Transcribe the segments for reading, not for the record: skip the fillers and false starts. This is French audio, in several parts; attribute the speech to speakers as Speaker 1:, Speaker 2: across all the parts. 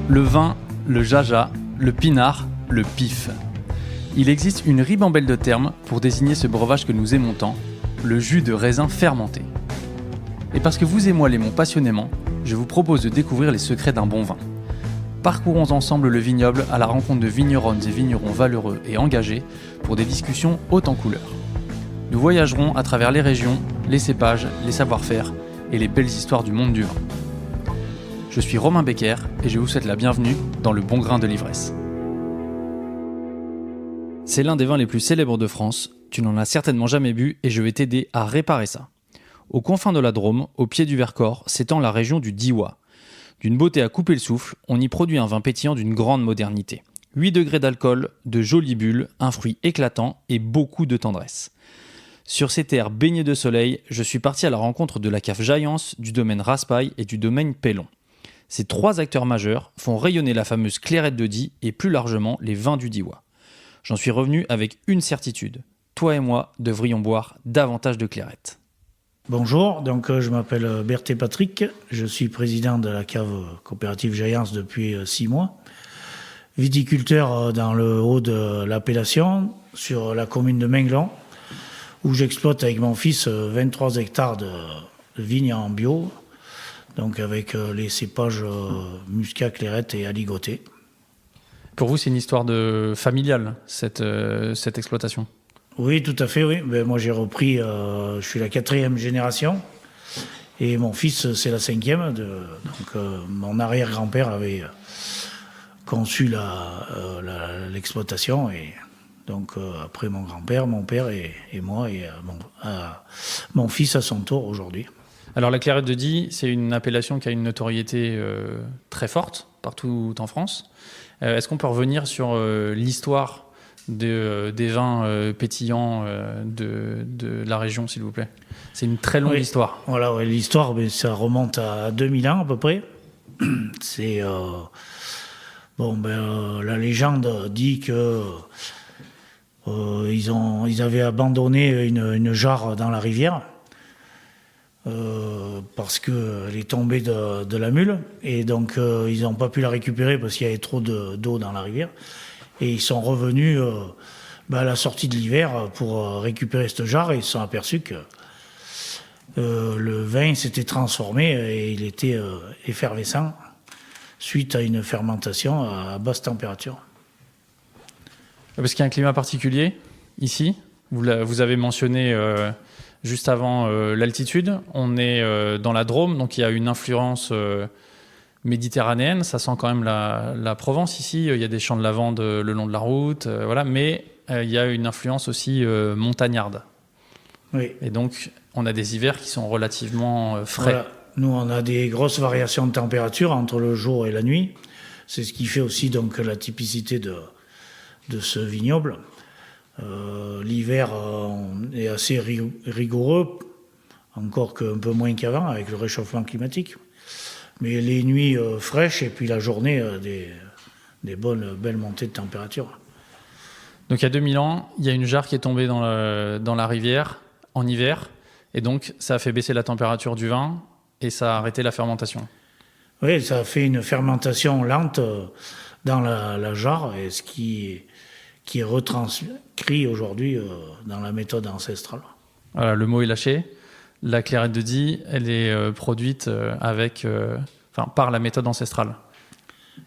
Speaker 1: Le vin, le jaja, le pinard, le pif. Il existe une ribambelle de termes pour désigner ce breuvage que nous aimons tant, le jus de raisin fermenté. Et parce que vous et moi l'aimons passionnément, je vous propose de découvrir les secrets d'un bon vin. Parcourons ensemble le vignoble à la rencontre de vigneronnes et vignerons valeureux et engagés pour des discussions hautes en couleurs. Nous voyagerons à travers les régions, les cépages, les savoir-faire et les belles histoires du monde du vin. Je suis Romain Becker et je vous souhaite la bienvenue dans le bon grain de l'ivresse. C'est l'un des vins les plus célèbres de France, tu n'en as certainement jamais bu et je vais t'aider à réparer ça. Aux confins de la Drôme, au pied du Vercors, s'étend la région du Diois. D'une beauté à couper le souffle, on y produit un vin pétillant d'une grande modernité. 8 degrés d'alcool, de jolies bulles, un fruit éclatant et beaucoup de tendresse. Sur ces terres baignées de soleil, je suis parti à la rencontre de la cave Jaillance, du domaine Raspail et du domaine Pellon. Ces 3 acteurs majeurs font rayonner la fameuse Clairette de Die et plus largement les vins du Diois. J'en suis revenu avec une certitude. Toi et moi devrions boire davantage de Clairette.
Speaker 2: Bonjour, je m'appelle Berthe Patrick, je suis président de la cave coopérative Jaillance depuis 6 mois. Viticulteur dans le haut de l'appellation, sur la commune de Menglan, où j'exploite avec mon fils 23 hectares de vignes en bio, donc avec les cépages Muscat, Clairette et Aligoté.
Speaker 1: Pour vous, c'est une histoire familiale, cette exploitation ?
Speaker 2: Oui, tout à fait, oui. Moi, j'ai repris, je suis la 4e génération, et mon fils, c'est la 5e. Mon arrière-grand-père avait conçu l'exploitation, et donc après mon grand-père, mon père et moi, et mon fils à son tour aujourd'hui.
Speaker 1: Alors la Clairette de Die, c'est une appellation qui a une notoriété très forte partout en France. Est-ce qu'on peut revenir sur l'histoire des vins pétillants de la région, s'il vous plaît ? C'est une très longue histoire.
Speaker 2: Voilà, ouais, l'histoire, ça remonte à 2000 ans à peu près. C'est la légende dit que ils avaient abandonné une jarre dans la rivière. Parce qu'elle est tombée de la mule, et donc ils n'ont pas pu la récupérer parce qu'il y avait trop d'eau dans la rivière, et ils sont revenus à la sortie de l'hiver pour récupérer cette jarre, et ils se sont aperçus que le vin s'était transformé et il était effervescent suite à une fermentation à basse température.
Speaker 1: Parce qu'il y a un climat particulier ici, vous avez mentionné juste avant l'altitude, on est dans la Drôme, donc il y a une influence méditerranéenne, ça sent quand même la Provence ici, il y a des champs de lavande le long de la route, voilà, mais il y a une influence aussi montagnarde.
Speaker 2: Oui.
Speaker 1: Et donc on a des hivers qui sont relativement frais.
Speaker 2: Voilà. Nous, on a des grosses variations de température entre le jour et la nuit, c'est ce qui fait aussi donc la typicité de ce vignoble. L'hiver est assez rigoureux, encore qu'un peu moins qu'avant avec le réchauffement climatique. Mais les nuits fraîches et puis la journée, des belles montées de température.
Speaker 1: Donc il y a 2000 ans, il y a une jarre qui est tombée dans la rivière en hiver, et donc ça a fait baisser la température du vin et ça a arrêté la fermentation.
Speaker 2: Oui, ça a fait une fermentation lente dans la jarre, et ce qui est retranscrit aujourd'hui dans la méthode ancestrale. Voilà,
Speaker 1: le mot est lâché. La Clairette de Die, elle est produite par la méthode ancestrale.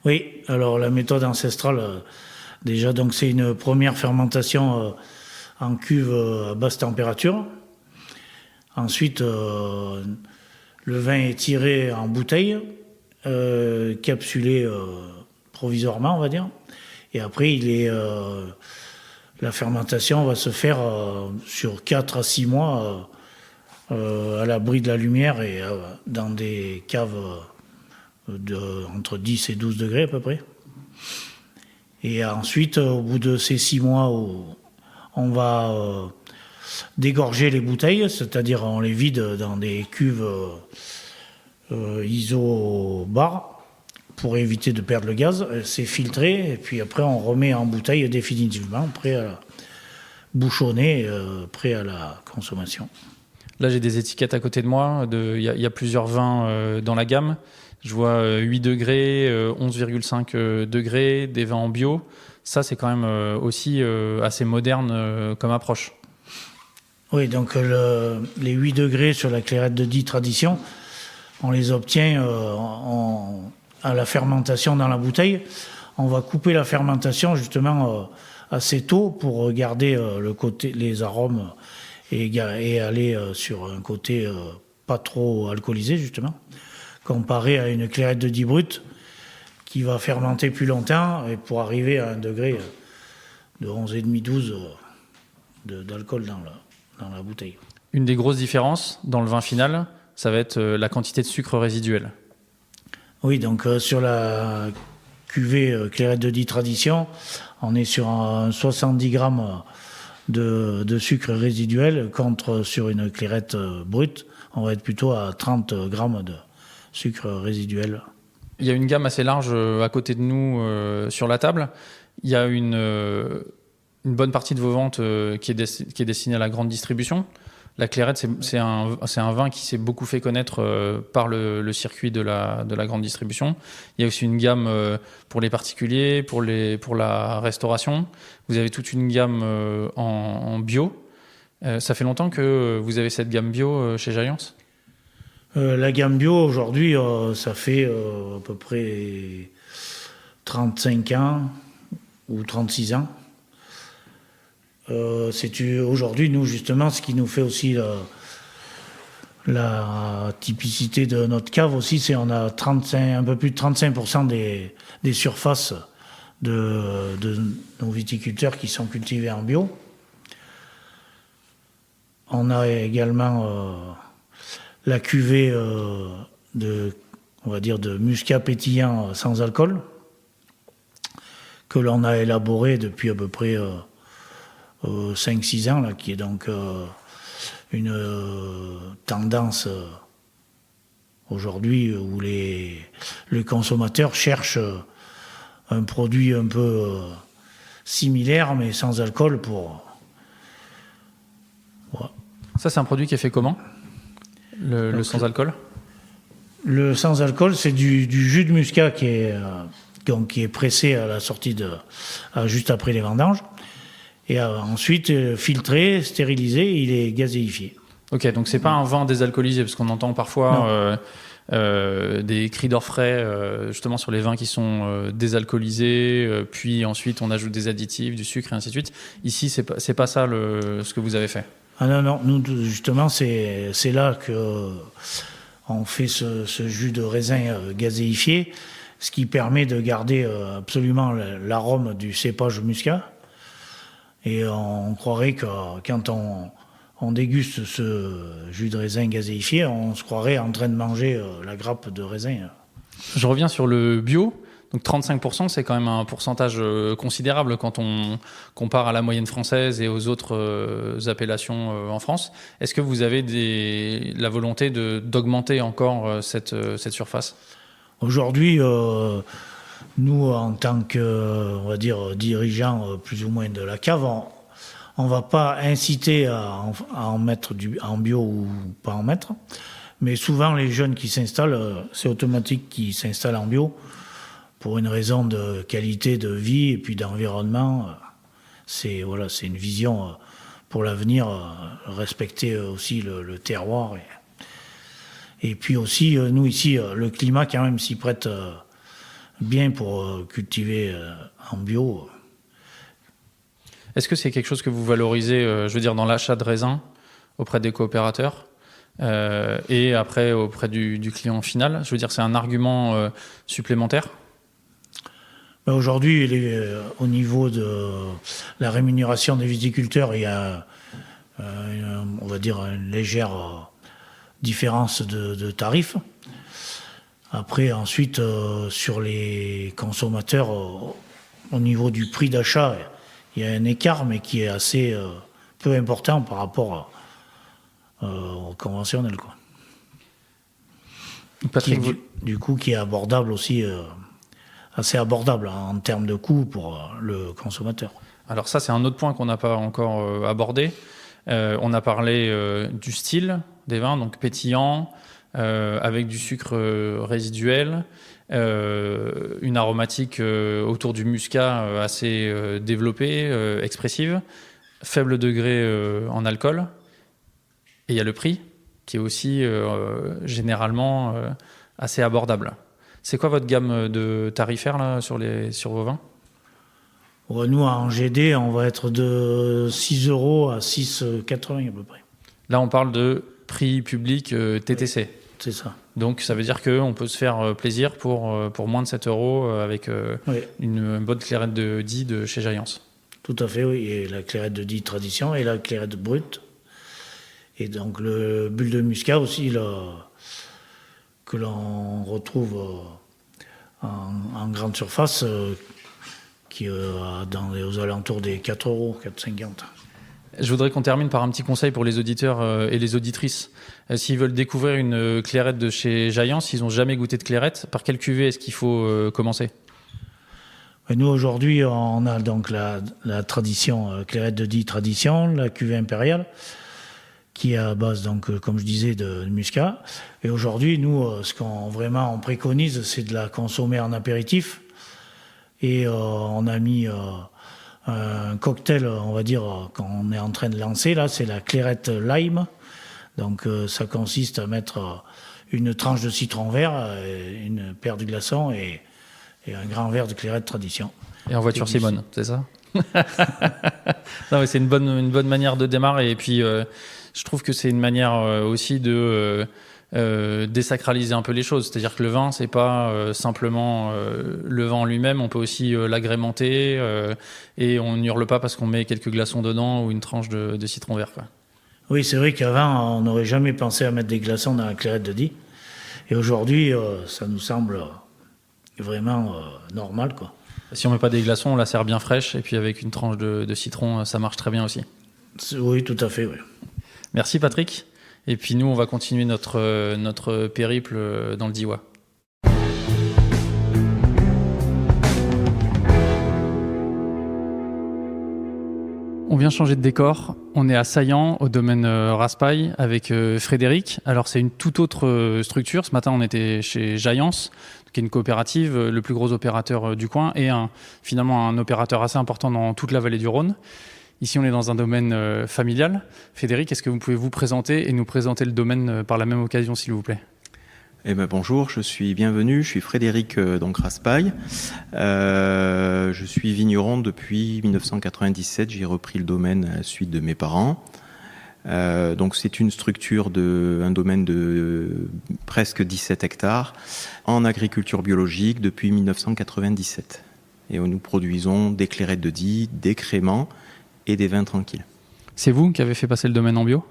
Speaker 2: Oui, alors la méthode ancestrale, déjà, donc c'est une première fermentation en cuve à basse température. Ensuite, le vin est tiré en bouteille, capsulé provisoirement, on va dire. Et après, la fermentation va se faire sur 4 à 6 mois à l'abri de la lumière et dans des caves entre 10 et 12 degrés à peu près. Et ensuite, au bout de ces 6 mois, on va dégorger les bouteilles, c'est-à-dire on les vide dans des cuves isobar, pour éviter de perdre le gaz. C'est filtré, et puis après on remet en bouteille définitivement, prêt à bouchonner, prêt à la consommation.
Speaker 1: Là, j'ai des étiquettes à côté de moi. Il y a plusieurs vins dans la gamme. Je vois 8 degrés, 11,5 degrés, des vins en bio. Ça, c'est quand même aussi assez moderne comme approche.
Speaker 2: Oui, donc les 8 degrés sur la Clairette de Die Tradition, on les obtient à la fermentation dans la bouteille. On va couper la fermentation justement assez tôt pour garder les arômes et aller sur un côté pas trop alcoolisé justement, comparé à une Clairette de Die brute qui va fermenter plus longtemps et pour arriver à un degré de 11,5-12 d'alcool dans la bouteille.
Speaker 1: Une des grosses différences dans le vin final, ça va être la quantité de sucre résiduel.
Speaker 2: Oui, donc sur la cuvée Clairette de Die Tradition, on est sur 70 grammes de sucre résiduel, contre sur une Clairette brute, on va être plutôt à 30 grammes de sucre résiduel.
Speaker 1: Il y a une gamme assez large à côté de nous sur la table. Il y a une bonne partie de vos ventes qui est destinée à la grande distribution. La Clairette, c'est un vin qui s'est beaucoup fait connaître par le circuit de la grande distribution. Il y a aussi une gamme pour les particuliers, pour la restauration. Vous avez toute une gamme en bio. Ça fait longtemps que vous avez cette gamme bio chez Giants ?
Speaker 2: La gamme bio, aujourd'hui, ça fait à peu près 35 ans ou 36 ans. C'est aujourd'hui, nous, justement, ce qui nous fait aussi la typicité de notre cave aussi, c'est on a un peu plus de 35% des surfaces de nos viticulteurs qui sont cultivés en bio. On a également la cuvée on va dire de muscat pétillant sans alcool, que l'on a élaboré depuis à peu près 5-6 ans, là, qui est donc une tendance aujourd'hui où les consommateurs cherchent un produit un peu similaire mais sans alcool pour... Voilà.
Speaker 1: Ça, c'est un produit qui est fait comment ? Le sans alcool ? Le
Speaker 2: sans alcool, c'est du jus de muscat qui est pressé à la sortie juste après les vendanges. Et ensuite, filtré, stérilisé, il est gazéifié.
Speaker 1: Ok, donc c'est pas un vin désalcoolisé, parce qu'on entend parfois des cris d'orfraie justement sur les vins qui sont désalcoolisés, puis ensuite on ajoute des additifs, du sucre et ainsi de suite. Ici, c'est pas ça ce que vous avez fait.
Speaker 2: Ah non, nous justement, c'est là que on fait ce jus de raisin gazéifié, ce qui permet de garder absolument l'arôme du cépage muscat. Et on croirait que quand on déguste ce jus de raisin gazéifié, on se croirait en train de manger la grappe de raisin.
Speaker 1: Je reviens sur le bio. Donc 35%, c'est quand même un pourcentage considérable quand on compare à la moyenne française et aux autres appellations en France. Est-ce que vous avez la volonté d'augmenter encore cette surface ? Aujourd'hui,
Speaker 2: nous, en tant que, on va dire, dirigeants plus ou moins de la cave, on ne va pas inciter à en mettre en bio ou pas en mettre. Mais souvent, les jeunes qui s'installent, c'est automatique qu'ils s'installent en bio pour une raison de qualité de vie et puis d'environnement. C'est une vision pour l'avenir, respecter aussi le terroir. Et puis aussi, nous ici, le climat quand même s'y prête bien pour cultiver en bio.
Speaker 1: Est-ce que c'est quelque chose que vous valorisez, je veux dire, dans l'achat de raisins auprès des coopérateurs et après auprès du client final ? Je veux dire, c'est un argument supplémentaire ?
Speaker 2: Aujourd'hui, au niveau de la rémunération des viticulteurs, il y a, on va dire, une légère différence de tarifs. Après, ensuite, sur les consommateurs, au niveau du prix d'achat, il y a un écart, mais qui est assez peu important par rapport au conventionnel, quoi.
Speaker 1: Patrick,
Speaker 2: du coup, qui est abordable aussi, assez abordable en termes de coût pour le consommateur.
Speaker 1: Alors ça, c'est un autre point qu'on n'a pas encore abordé. On a parlé du style des vins, donc pétillant, avec du sucre résiduel, une aromatique autour du muscat assez développée, expressive, faible degré en alcool. Et il y a le prix qui est aussi généralement assez abordable. C'est quoi votre gamme de tarifaire là, sur vos vins ?
Speaker 2: Nous, en GD, on va être de 6 € à 6,80 à peu près.
Speaker 1: Là, on parle de prix public TTC.
Speaker 2: Oui, c'est ça.
Speaker 1: Donc, ça veut dire qu'on peut se faire plaisir pour moins de 7 € avec une bonne clairette de Die de chez Giants.
Speaker 2: Tout à fait, oui. Et la clairette de Die Tradition et la clairette brute. Et donc, le bulle de muscat aussi, là, que l'on retrouve en grande surface, qui est aux alentours des 4 €, 4,50 €.
Speaker 1: Je voudrais qu'on termine par un petit conseil pour les auditeurs et les auditrices. S'ils veulent découvrir une clairette de chez Giants, s'ils n'ont jamais goûté de clairette, par quelle cuvée est-ce qu'il faut commencer ?
Speaker 2: Nous, aujourd'hui, on a donc la tradition clairette de Die Tradition, la cuvée impériale, qui est à base, donc, comme je disais, de muscat. Et aujourd'hui, nous, ce qu'on préconise, c'est de la consommer en apéritif. Et on a mis un cocktail, on va dire, qu'on est en train de lancer, là, c'est la clairette lime. Donc ça consiste à mettre une tranche de citron vert, une paire de glaçons et un grand verre de clairette tradition.
Speaker 1: Et en voiture Simone, c'est ça ? Non, mais c'est une bonne manière de démarrer. Et puis, je trouve que c'est une manière aussi de désacraliser un peu les choses. C'est-à-dire que le vin, c'est pas simplement le vin en lui-même. On peut aussi l'agrémenter et on n'hurle pas parce qu'on met quelques glaçons dedans ou une tranche de citron vert, quoi.
Speaker 2: Oui, c'est vrai qu'avant, on n'aurait jamais pensé à mettre des glaçons dans la clairette de Die. Et aujourd'hui, ça nous semble vraiment normal, quoi.
Speaker 1: Si on met pas des glaçons, on la sert bien fraîche. Et puis avec une tranche de citron, ça marche très bien aussi.
Speaker 2: Oui, tout à fait, oui.
Speaker 1: Merci Patrick. Et puis nous, on va continuer notre périple dans le Diois. On vient changer de décor. On est à Saillant, au domaine Raspail, avec Frédéric. Alors, c'est une toute autre structure. Ce matin, on était chez Giants, qui est une coopérative, le plus gros opérateur du coin, et finalement un opérateur assez important dans toute la vallée du Rhône. Ici, on est dans un domaine familial. Frédéric, est-ce que vous pouvez vous présenter et nous présenter le domaine par la même occasion, s'il vous plaît ?
Speaker 3: Bonjour, je suis bienvenu, je suis Frédéric Raspail. Je suis vigneron depuis 1997, j'ai repris le domaine à la suite de mes parents. Donc c'est une structure un domaine de presque 17 hectares en agriculture biologique depuis 1997. Et nous produisons des clairettes de Die, des créments et des vins tranquilles.
Speaker 1: C'est vous qui avez fait passer le domaine en bio ?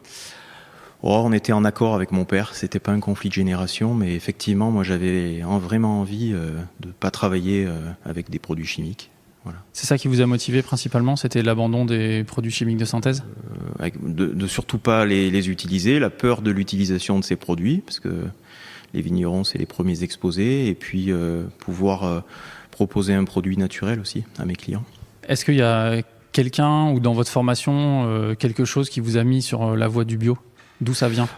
Speaker 3: On était en accord avec mon père, c'était pas un conflit de génération, mais effectivement, moi j'avais vraiment envie de pas travailler avec des produits chimiques. Voilà.
Speaker 1: C'est ça qui vous a motivé principalement, c'était l'abandon des produits chimiques de synthèse ?
Speaker 3: De surtout pas les utiliser, la peur de l'utilisation de ces produits, parce que les vignerons c'est les premiers exposés, et puis pouvoir proposer un produit naturel aussi à mes clients.
Speaker 1: Est-ce qu'il y a quelqu'un ou dans votre formation quelque chose qui vous a mis sur la voie du bio ? D'où ça vient ?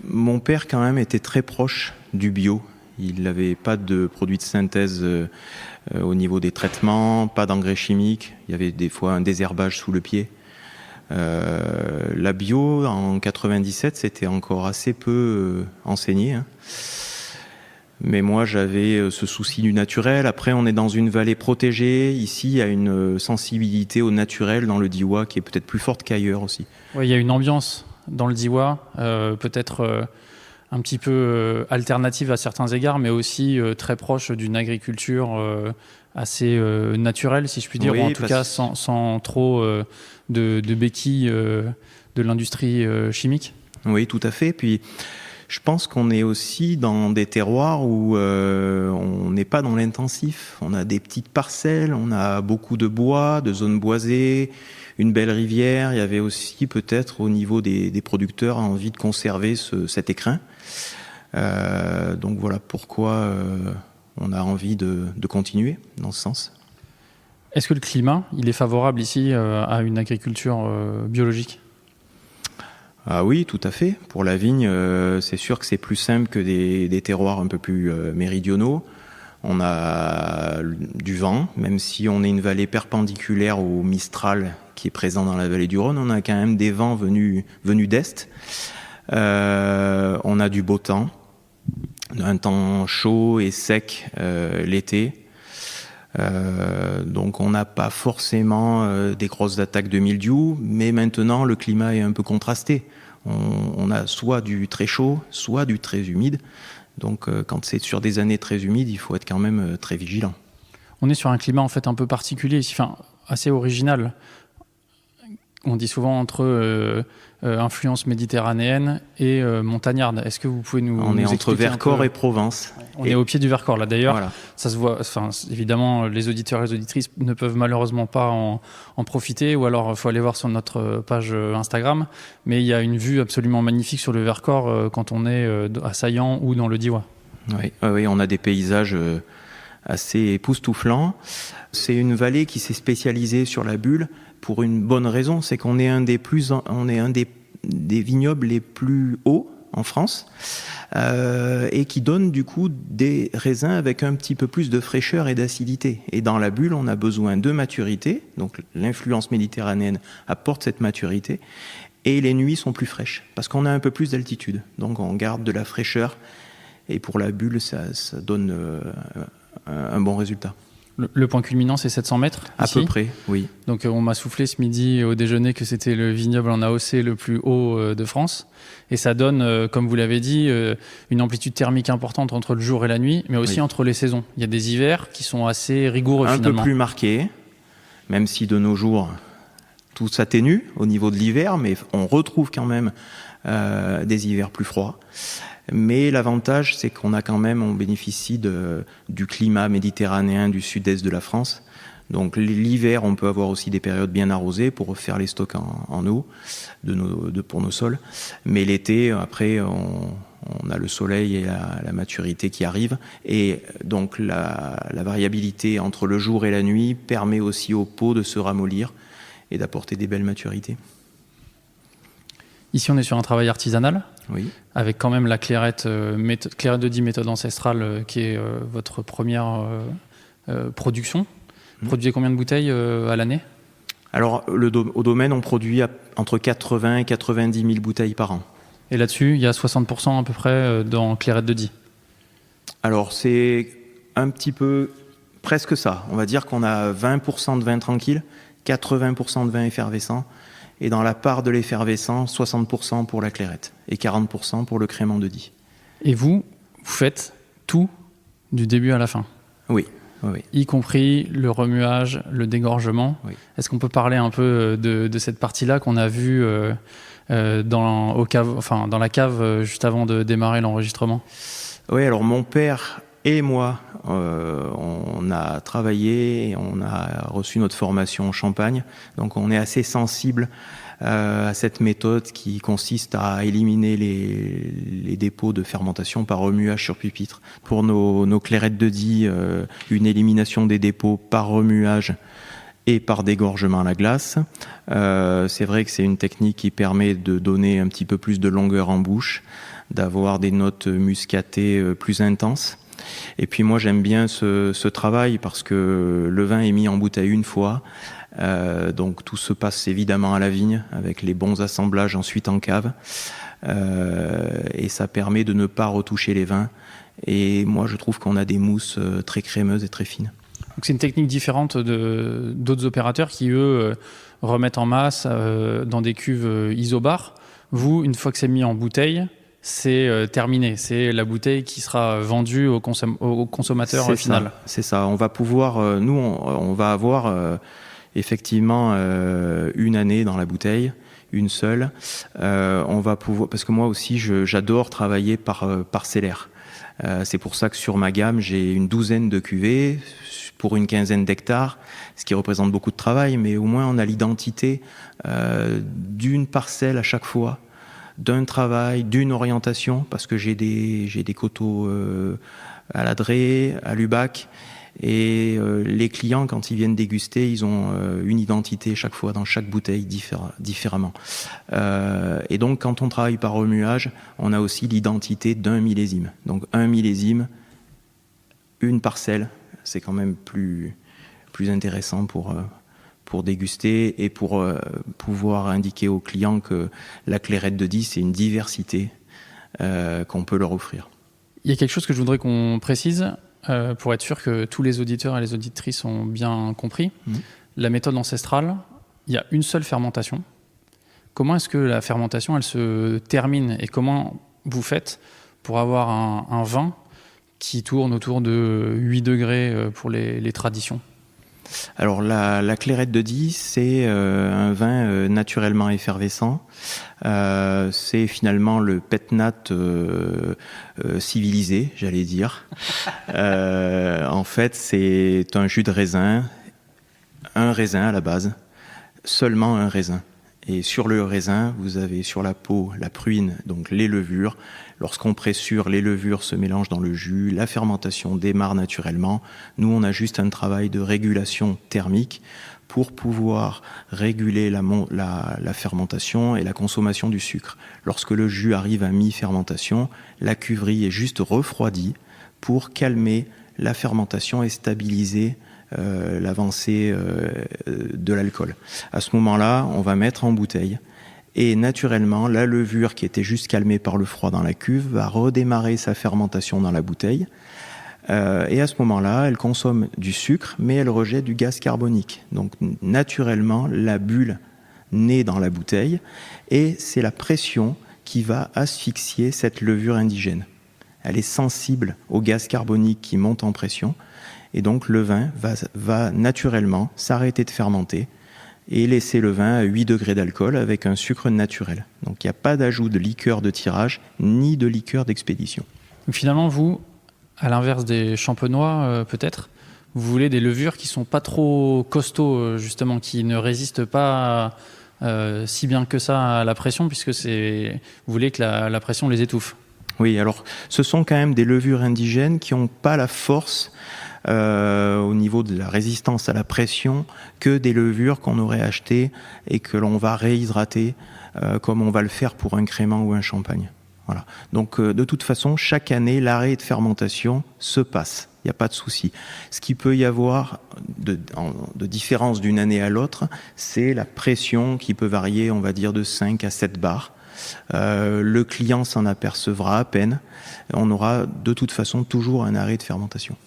Speaker 3: Mon père, quand même, était très proche du bio. Il n'avait pas de produits de synthèse au niveau des traitements, pas d'engrais chimiques. Il y avait des fois un désherbage sous le pied. La bio, en 97, c'était encore assez peu enseigné. Hein. Mais moi, j'avais ce souci du naturel. Après, on est dans une vallée protégée. Ici, il y a une sensibilité au naturel dans le Diois qui est peut-être plus forte qu'ailleurs aussi.
Speaker 1: Oui, il y a une ambiance dans le Diois, peut-être un petit peu alternative à certains égards, mais aussi très proche d'une agriculture assez naturelle, si je puis dire, ou en tout cas sans trop de béquilles de l'industrie chimique.
Speaker 3: Oui, tout à fait. Puis, je pense qu'on est aussi dans des terroirs où on n'est pas dans l'intensif. On a des petites parcelles, on a beaucoup de bois, de zones boisées, une belle rivière. Il y avait aussi peut-être au niveau des producteurs envie de conserver cet écrin. Donc voilà pourquoi on a envie de continuer dans ce sens.
Speaker 1: Est-ce que le climat, il est favorable ici à une agriculture biologique ?
Speaker 3: Ah oui, tout à fait. Pour la vigne, c'est sûr que c'est plus simple que des terroirs un peu plus méridionaux. On a du vent, même si on est une vallée perpendiculaire au Mistral qui est présent dans la vallée du Rhône, on a quand même des vents venus d'est. On a du beau temps, un temps chaud et sec l'été. Donc on n'a pas forcément des grosses attaques de mildiou, mais maintenant le climat est un peu contrasté. On a soit du très chaud, soit du très humide. Donc quand c'est sur des années très humides, il faut être quand même très vigilant.
Speaker 1: On est sur un climat en fait un peu particulier ici, enfin assez original. On dit souvent entre influence méditerranéenne et montagnarde. Est-ce que vous pouvez nous
Speaker 3: On est
Speaker 1: nous
Speaker 3: entre Vercors et Provence.
Speaker 1: On est au pied du Vercors là. D'ailleurs,
Speaker 3: voilà.
Speaker 1: Ça se voit. Enfin, évidemment, les auditeurs et les auditrices ne peuvent malheureusement pas en profiter, ou alors il faut aller voir sur notre page Instagram. Mais il y a une vue absolument magnifique sur le Vercors quand on est à Saillant ou dans le Diois.
Speaker 3: Oui, on a des paysages assez époustouflants. C'est une vallée qui s'est spécialisée sur la bulle pour une bonne raison, c'est qu'on est un des vignobles les plus hauts en France et qui donne du coup des raisins avec un petit peu plus de fraîcheur et d'acidité. Et dans la bulle, on a besoin de maturité, donc l'influence méditerranéenne apporte cette maturité, et les nuits sont plus fraîches parce qu'on a un peu plus d'altitude, donc on garde de la fraîcheur, et pour la bulle, ça donne un bon résultat.
Speaker 1: Le point culminant, c'est 700 mètres
Speaker 3: à
Speaker 1: ici.
Speaker 3: peu près, oui.
Speaker 1: Donc on m'a soufflé ce midi au déjeuner que c'était le vignoble en AOC le plus haut de France. Et ça donne, comme vous l'avez dit, une amplitude thermique importante entre le jour et la nuit, mais aussi entre les saisons. Il y a des hivers qui sont assez rigoureux finalement.
Speaker 3: Un peu plus marqués, même si de nos jours tout s'atténue au niveau de l'hiver, mais on retrouve quand même des hivers plus froids. Mais l'avantage, c'est on bénéficie du climat méditerranéen du sud-est de la France. Donc l'hiver, on peut avoir aussi des périodes bien arrosées pour refaire les stocks en eau pour nos sols. Mais l'été, après, on a le soleil et la maturité qui arrivent. Et donc la variabilité entre le jour et la nuit permet aussi aux pots de se ramollir et d'apporter des belles maturités.
Speaker 1: Ici, on est sur un travail artisanal,
Speaker 3: oui,
Speaker 1: avec quand même la clairette de Die méthode ancestrale, qui est votre première production. Vous produisez combien de bouteilles à l'année ?
Speaker 3: Alors, au domaine, on produit entre 80 et 90 000 bouteilles par an.
Speaker 1: Et là-dessus, il y a 60% à peu près dans clairette de Die.
Speaker 3: Alors, c'est un petit peu presque ça. On va dire qu'on a 20% de vin tranquille, 80% de vin effervescent. Et dans la part de l'effervescent, 60% pour la clairette et 40% pour le crément de Die. Et
Speaker 1: vous faites tout du début à la fin ?
Speaker 3: Oui.
Speaker 1: Y compris le remuage, le dégorgement. Oui. Est-ce qu'on peut parler un peu de cette partie-là qu'on a vue dans la cave juste avant de démarrer l'enregistrement ?
Speaker 3: Oui, alors mon père et moi, on a travaillé, on a reçu notre formation en Champagne, donc on est assez sensible à cette méthode qui consiste à éliminer les dépôts de fermentation par remuage sur pupitre. Pour nos clairettes de Die, une élimination des dépôts par remuage et par dégorgement à la glace. C'est vrai que c'est une technique qui permet de donner un petit peu plus de longueur en bouche, d'avoir des notes muscatées plus intenses. Et puis moi j'aime bien ce travail parce que le vin est mis en bouteille une fois, donc tout se passe évidemment à la vigne avec les bons assemblages ensuite en cave, et ça permet de ne pas retoucher les vins. Et moi je trouve qu'on a des mousses très crémeuses et très fines.
Speaker 1: Donc c'est une technique différente d'autres opérateurs qui eux remettent en masse dans des cuves isobar. Vous, une fois que c'est mis en bouteille, c'est terminé. C'est la bouteille qui sera vendue au consommateur final.
Speaker 3: C'est ça. On va pouvoir, on va avoir effectivement une année dans la bouteille, une seule. On va pouvoir, parce que moi aussi, j'adore travailler par parcellaire. C'est pour ça que sur ma gamme, j'ai une douzaine de cuvées pour une quinzaine d'hectares, ce qui représente beaucoup de travail, mais au moins on a l'identité d'une parcelle à chaque fois, d'un travail, d'une orientation, parce que j'ai des coteaux à Ladré, à Lubac, Et les clients, quand ils viennent déguster, ils ont une identité chaque fois dans chaque bouteille différemment. Et donc, quand on travaille par remuage, on a aussi l'identité d'un millésime. Donc, un millésime, une parcelle, c'est quand même plus intéressant pour déguster et pour pouvoir indiquer aux clients que la Clairette de Die, c'est une diversité qu'on peut leur offrir.
Speaker 1: Il y a quelque chose que je voudrais qu'on précise pour être sûr que tous les auditeurs et les auditrices ont bien compris. La méthode ancestrale, il y a une seule fermentation. Comment est-ce que la fermentation, elle se termine et comment vous faites pour avoir un vin qui tourne autour de 8 degrés pour les traditions?
Speaker 3: Alors la Clairette de Die, c'est un vin naturellement effervescent. C'est finalement le pétnat civilisé, j'allais dire. En fait, c'est un jus de raisin, un raisin à la base, seulement un raisin. Et sur le raisin, vous avez sur la peau la pruine, donc les levures. Lorsqu'on pressure, les levures se mélangent dans le jus, la fermentation démarre naturellement. Nous, on a juste un travail de régulation thermique pour pouvoir réguler la fermentation et la consommation du sucre. Lorsque le jus arrive à mi-fermentation, la cuverie est juste refroidie pour calmer la fermentation et stabiliser l'avancée de l'alcool. À ce moment-là, on va mettre en bouteille et naturellement, la levure qui était juste calmée par le froid dans la cuve va redémarrer sa fermentation dans la bouteille. Et à ce moment-là, elle consomme du sucre, mais elle rejette du gaz carbonique. Donc naturellement, la bulle naît dans la bouteille et c'est la pression qui va asphyxier cette levure indigène. Elle est sensible au gaz carbonique qui monte en pression. Et donc le vin va naturellement s'arrêter de fermenter et laisser le vin à 8 degrés d'alcool avec un sucre naturel. Donc il n'y a pas d'ajout de liqueur de tirage ni de liqueur d'expédition.
Speaker 1: Donc finalement, vous, à l'inverse des champenois peut-être, vous voulez des levures qui ne sont pas trop costauds, justement, qui ne résistent pas si bien que ça à la pression, puisque vous voulez que la pression les étouffe.
Speaker 3: Oui, alors ce sont quand même des levures indigènes qui n'ont pas la force au niveau de la résistance à la pression que des levures qu'on aurait achetées et que l'on va réhydrater comme on va le faire pour un crément ou un champagne. Voilà. Donc de toute façon, chaque année, l'arrêt de fermentation se passe. Il n'y a pas de souci. Ce qu'il peut y avoir de différence d'une année à l'autre, c'est la pression qui peut varier, on va dire, de 5 à 7 bars. Le client s'en apercevra à peine. On aura de toute façon toujours un arrêt de fermentation.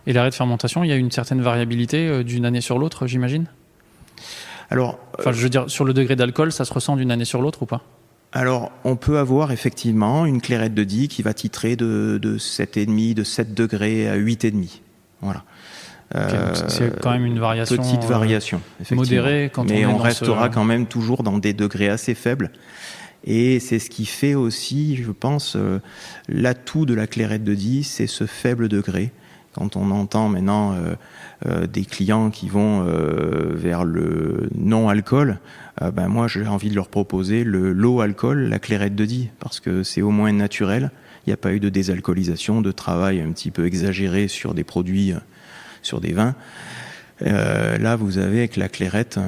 Speaker 1: Et l'arrêt de fermentation, il y a une certaine variabilité d'une année sur l'autre, j'imagine ?
Speaker 3: Alors,
Speaker 1: je veux dire, sur le degré d'alcool, ça se ressent d'une année sur l'autre ou pas ?
Speaker 3: Alors, on peut avoir effectivement une Clairette de Die qui va titrer de 7,5, de 7 degrés à 8,5. Voilà.
Speaker 1: Okay, c'est quand même une variation.
Speaker 3: Petite variation, effectivement.
Speaker 1: Modérée quand
Speaker 3: mais
Speaker 1: on
Speaker 3: restera quand même toujours dans des degrés assez faibles. Et c'est ce qui fait aussi, je pense, l'atout de la Clairette de Die, c'est ce faible degré. Quand on entend maintenant des clients qui vont vers le non-alcool, moi j'ai envie de leur proposer le low-alcool, la Clairette de Die, parce que c'est au moins naturel. Il n'y a pas eu de désalcoolisation, de travail un petit peu exagéré sur des produits, sur des vins. Là, vous avez avec la Clairette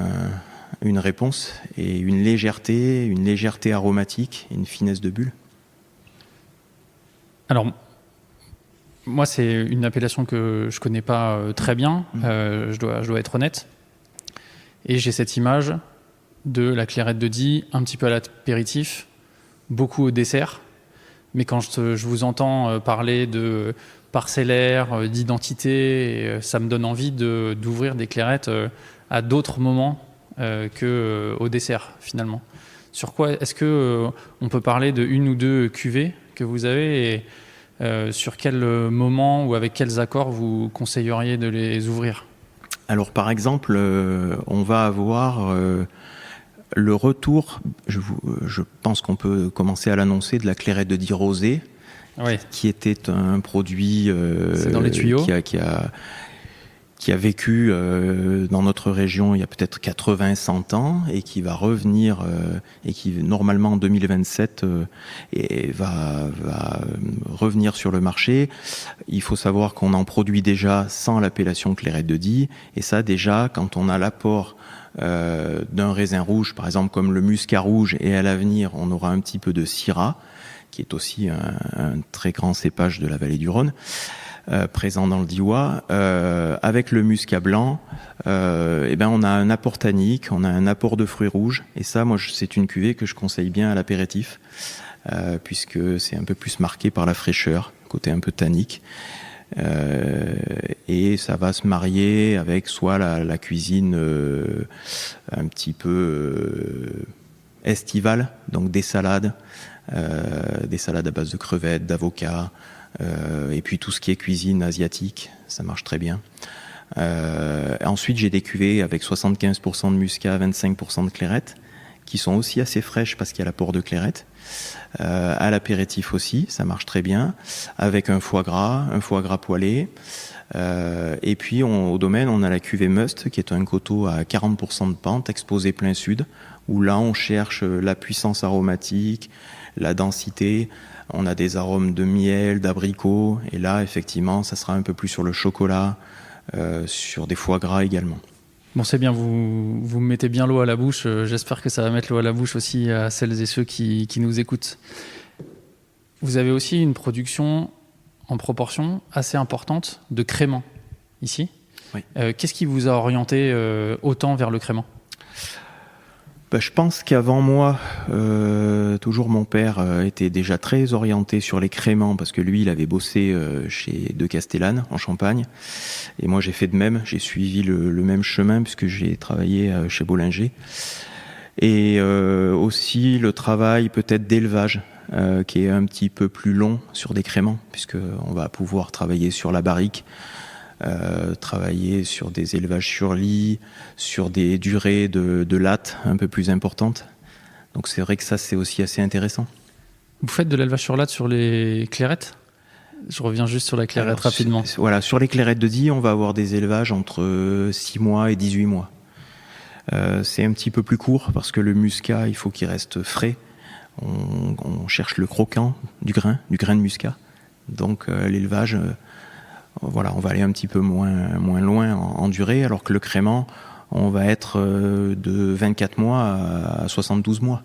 Speaker 3: une réponse et une légèreté aromatique, et une finesse de bulle.
Speaker 1: Alors, moi, c'est une appellation que je connais pas très bien, je dois être honnête. Et j'ai cette image de la Clairette de Die, un petit peu à l'apéritif, beaucoup au dessert. Mais quand je vous entends parler de parcellaire, d'identité, ça me donne envie d'ouvrir des clairettes à d'autres moments qu'au dessert, finalement. Sur quoi est-ce qu'on peut parler de une ou deux cuvées que vous avez et sur quel moment ou avec quels accords vous conseilleriez de les ouvrir ?
Speaker 3: Alors par exemple, on va avoir le retour, je pense qu'on peut commencer à l'annoncer, de la Clairette de Die rosée,
Speaker 1: oui,
Speaker 3: qui était un produit
Speaker 1: c'est dans les tuyaux.
Speaker 3: qui a vécu dans notre région il y a peut-être 80-100 ans et qui va revenir et qui normalement en 2027 va revenir sur le marché, il faut savoir qu'on en produit déjà sans l'appellation Clairette de Die. Et ça, déjà, quand on a l'apport d'un raisin rouge, par exemple comme le muscat rouge, et à l'avenir, on aura un petit peu de Syrah, qui est aussi un très grand cépage de la vallée du Rhône, présent dans le Diois. Avec le muscat blanc, on a un apport tannique, on a un apport de fruits rouges, et ça, moi, c'est une cuvée que je conseille bien à l'apéritif, puisque c'est un peu plus marqué par la fraîcheur, côté un peu tannique. Et ça va se marier avec soit la cuisine un petit peu estivale, donc des salades à base de crevettes, d'avocats, et puis tout ce qui est cuisine asiatique, ça marche très bien. Ensuite, j'ai des cuvées avec 75% de muscat, 25% de clairette, qui sont aussi assez fraîches parce qu'il y a l'apport de clairette. À l'apéritif aussi, ça marche très bien, avec un foie gras poêlé. Et puis au domaine, on a la cuvée Must, qui est un coteau à 40% de pente, exposé plein sud, où là on cherche la puissance aromatique, la densité. On a des arômes de miel, d'abricot, et là effectivement, ça sera un peu plus sur le chocolat, sur des foie gras également.
Speaker 1: Bon, c'est bien, vous me mettez bien l'eau à la bouche. J'espère que ça va mettre l'eau à la bouche aussi à celles et ceux qui nous écoutent. Vous avez aussi une production en proportion assez importante de créments ici.
Speaker 3: Oui.
Speaker 1: Qu'est-ce qui vous a orienté autant vers le crément ?
Speaker 3: Je pense qu'avant moi, toujours mon père était déjà très orienté sur les créments parce que lui, il avait bossé chez De Castellane en Champagne. Et moi, j'ai fait de même. J'ai suivi le même chemin puisque j'ai travaillé chez Bollinger. Et aussi le travail peut-être d'élevage qui est un petit peu plus long sur des créments puisqu'on va pouvoir travailler sur la barrique, travailler sur des élevages sur lit, sur des durées de latte un peu plus importantes. Donc c'est vrai que ça, c'est aussi assez intéressant.
Speaker 1: Vous faites de l'élevage sur latte sur les clairettes ? Je reviens juste sur la clairette rapidement.
Speaker 3: Voilà, sur les clairettes de Die, on va avoir des élevages entre 6 mois et 18 mois. C'est un petit peu plus court parce que le muscat, il faut qu'il reste frais. On cherche le croquant du grain de muscat. Donc l'élevage... Voilà, on va aller un petit peu moins loin en durée, alors que le crément, on va être de 24 mois à 72 mois.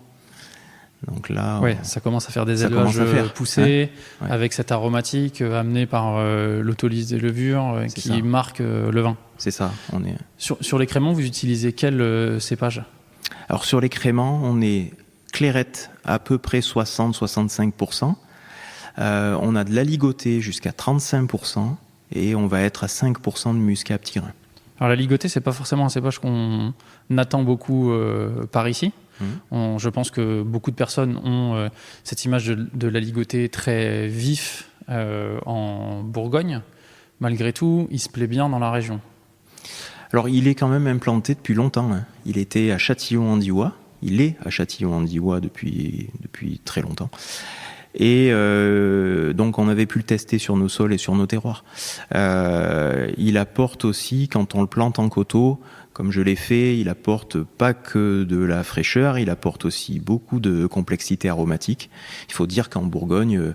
Speaker 3: Donc là,
Speaker 1: ça commence à faire des élevages poussés, avec cette aromatique amenée par l'autolyse des levures qui marque le vin.
Speaker 3: C'est ça.
Speaker 1: Sur les créments, vous utilisez quel cépage ?
Speaker 3: Alors sur les créments, on est clairette à peu près 60-65%. On a de l'aligoté jusqu'à 35%. Et on va être à 5% de muscat petit grain.
Speaker 1: Alors la ligotée, c'est pas forcément un cépage qu'on attend beaucoup par ici. Je pense que beaucoup de personnes ont cette image de la ligotée très vif en Bourgogne. Malgré tout, il se plaît bien dans la région.
Speaker 3: Alors il est quand même implanté depuis longtemps. Il était à Châtillon-en-Diois. Il est à Châtillon-en-Diois depuis très longtemps. Et donc on avait pu le tester sur nos sols et sur nos terroirs. Il apporte aussi, quand on le plante en coteau, comme je l'ai fait, il apporte pas que de la fraîcheur, il apporte aussi beaucoup de complexité aromatique. Il faut dire qu'en Bourgogne,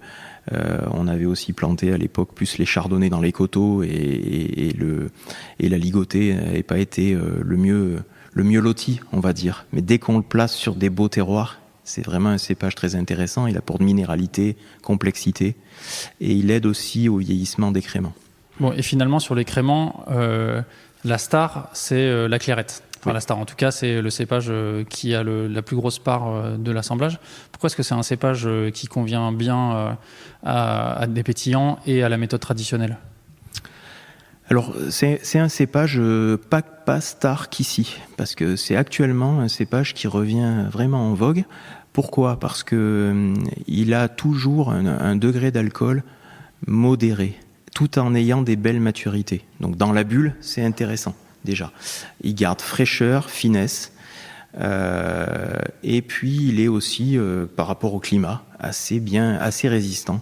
Speaker 3: on avait aussi planté à l'époque plus les chardonnays dans les coteaux et la ligotée n'avait pas été le mieux loti, on va dire. Mais dès qu'on le place sur des beaux terroirs, c'est vraiment un cépage très intéressant. Il apporte minéralité, complexité, et il aide aussi au vieillissement des créments.
Speaker 1: Bon, et finalement, sur les créments, la star, c'est la clairette. Enfin, la star, en tout cas, c'est le cépage qui a la plus grosse part de l'assemblage. Pourquoi est-ce que c'est un cépage qui convient bien à des pétillants et à la méthode traditionnelle ?
Speaker 3: Alors, c'est un cépage pas star qu'ici, parce que c'est actuellement un cépage qui revient vraiment en vogue. Pourquoi ? Parce que il a toujours un degré d'alcool modéré, tout en ayant des belles maturités. Donc dans la bulle, c'est intéressant déjà. Il garde fraîcheur, finesse, et puis il est aussi, par rapport au climat, assez résistant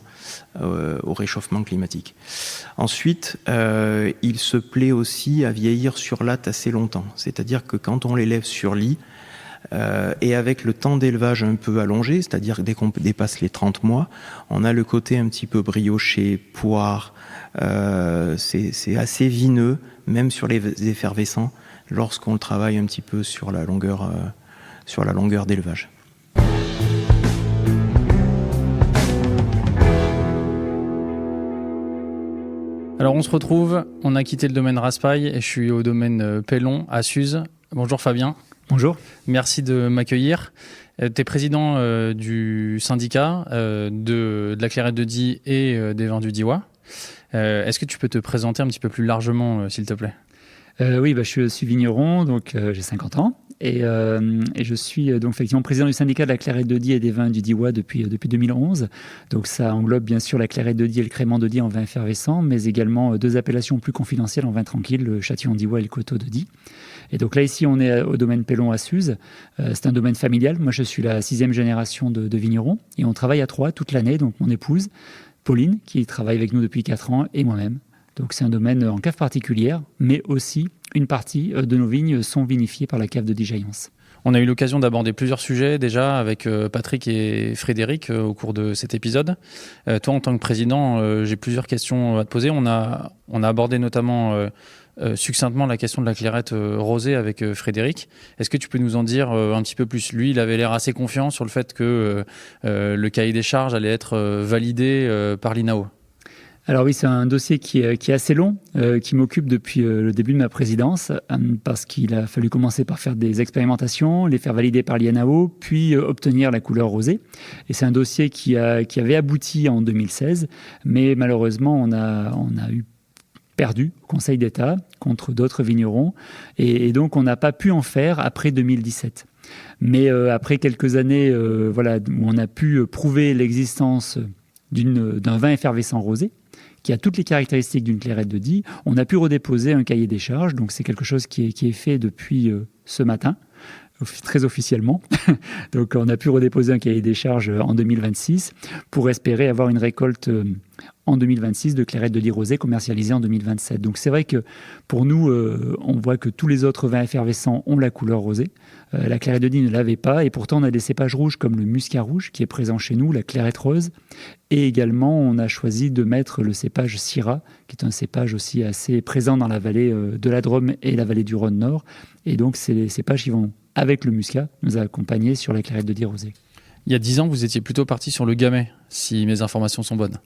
Speaker 3: au réchauffement climatique. Ensuite, il se plaît aussi à vieillir sur latte assez longtemps. C'est-à-dire que quand on l'élève sur lit, Et avec le temps d'élevage un peu allongé, c'est-à-dire que dès qu'on dépasse les 30 mois, on a le côté un petit peu brioché, poire, c'est assez vineux, même sur les effervescents, lorsqu'on le travaille un petit peu sur la longueur d'élevage.
Speaker 1: Alors on se retrouve, on a quitté le domaine Raspail et je suis au domaine Pellon à Suse. Bonjour Fabien.
Speaker 4: Bonjour.
Speaker 1: Merci de m'accueillir. Tu es président du syndicat de la Clairette de Die et des vins du Diois. Est-ce que tu peux te présenter un petit peu plus largement, s'il te plaît ?
Speaker 4: Oui, je suis vigneron, donc j'ai 50 ans. Et je suis donc effectivement président du syndicat de la Clairette de Die et des vins du Diois depuis 2011. Donc ça englobe bien sûr la Clairette de Die et le Crément de Die en vin effervescent, mais également deux appellations plus confidentielles en vin tranquille, le Châtillon Diois et le Coteau de Die. Et donc là, ici, on est au domaine Pellon à Suse. C'est un domaine familial. Moi, je suis la 6e génération de vignerons. Et on travaille à 3 toute l'année. Donc mon épouse, Pauline, qui travaille avec nous depuis 4 ans, et moi-même. Donc c'est un domaine en cave particulière, mais aussi une partie de nos vignes sont vinifiées par la cave de Die Jaillance.
Speaker 1: On a eu l'occasion d'aborder plusieurs sujets déjà avec Patrick et Frédéric au cours de cet épisode. Toi, en tant que président, j'ai plusieurs questions à te poser. On a abordé notamment succinctement la question de la clairette rosée avec Frédéric. Est-ce que tu peux nous en dire un petit peu plus ? Lui, il avait l'air assez confiant sur le fait que le cahier des charges allait être validé par l'INAO.
Speaker 4: Alors oui, c'est un dossier qui est assez long, qui m'occupe depuis le début de ma présidence, parce qu'il a fallu commencer par faire des expérimentations, les faire valider par l'INAO, puis obtenir la couleur rosée. Et c'est un dossier qui avait abouti en 2016, mais malheureusement, on a eu perdu au Conseil d'État contre d'autres vignerons, et donc on n'a pas pu en faire après 2017. Mais après quelques années où on a pu prouver l'existence d'un vin effervescent rosé, qui a toutes les caractéristiques d'une clairette de Die, on a pu redéposer un cahier des charges. Donc c'est quelque chose qui est fait depuis ce matin, très officiellement. Donc on a pu redéposer un cahier des charges en 2026 pour espérer avoir une récolte en 2026 de clairette de Die rosée commercialisée en 2027. Donc c'est vrai que pour nous, on voit que tous les autres vins effervescents ont la couleur rosée. La clairette de Die ne l'avait pas, et pourtant on a des cépages rouges comme le muscat rouge qui est présent chez nous, la clairette rose, et également on a choisi de mettre le cépage Syrah, qui est un cépage aussi assez présent dans la vallée de la Drôme et la vallée du Rhône Nord, et donc c'est les cépages qui vont, avec le muscat, nous accompagner sur la clairette de Die rosée.
Speaker 1: Il y a 10 ans, vous étiez plutôt parti sur le gamay, si mes informations sont bonnes.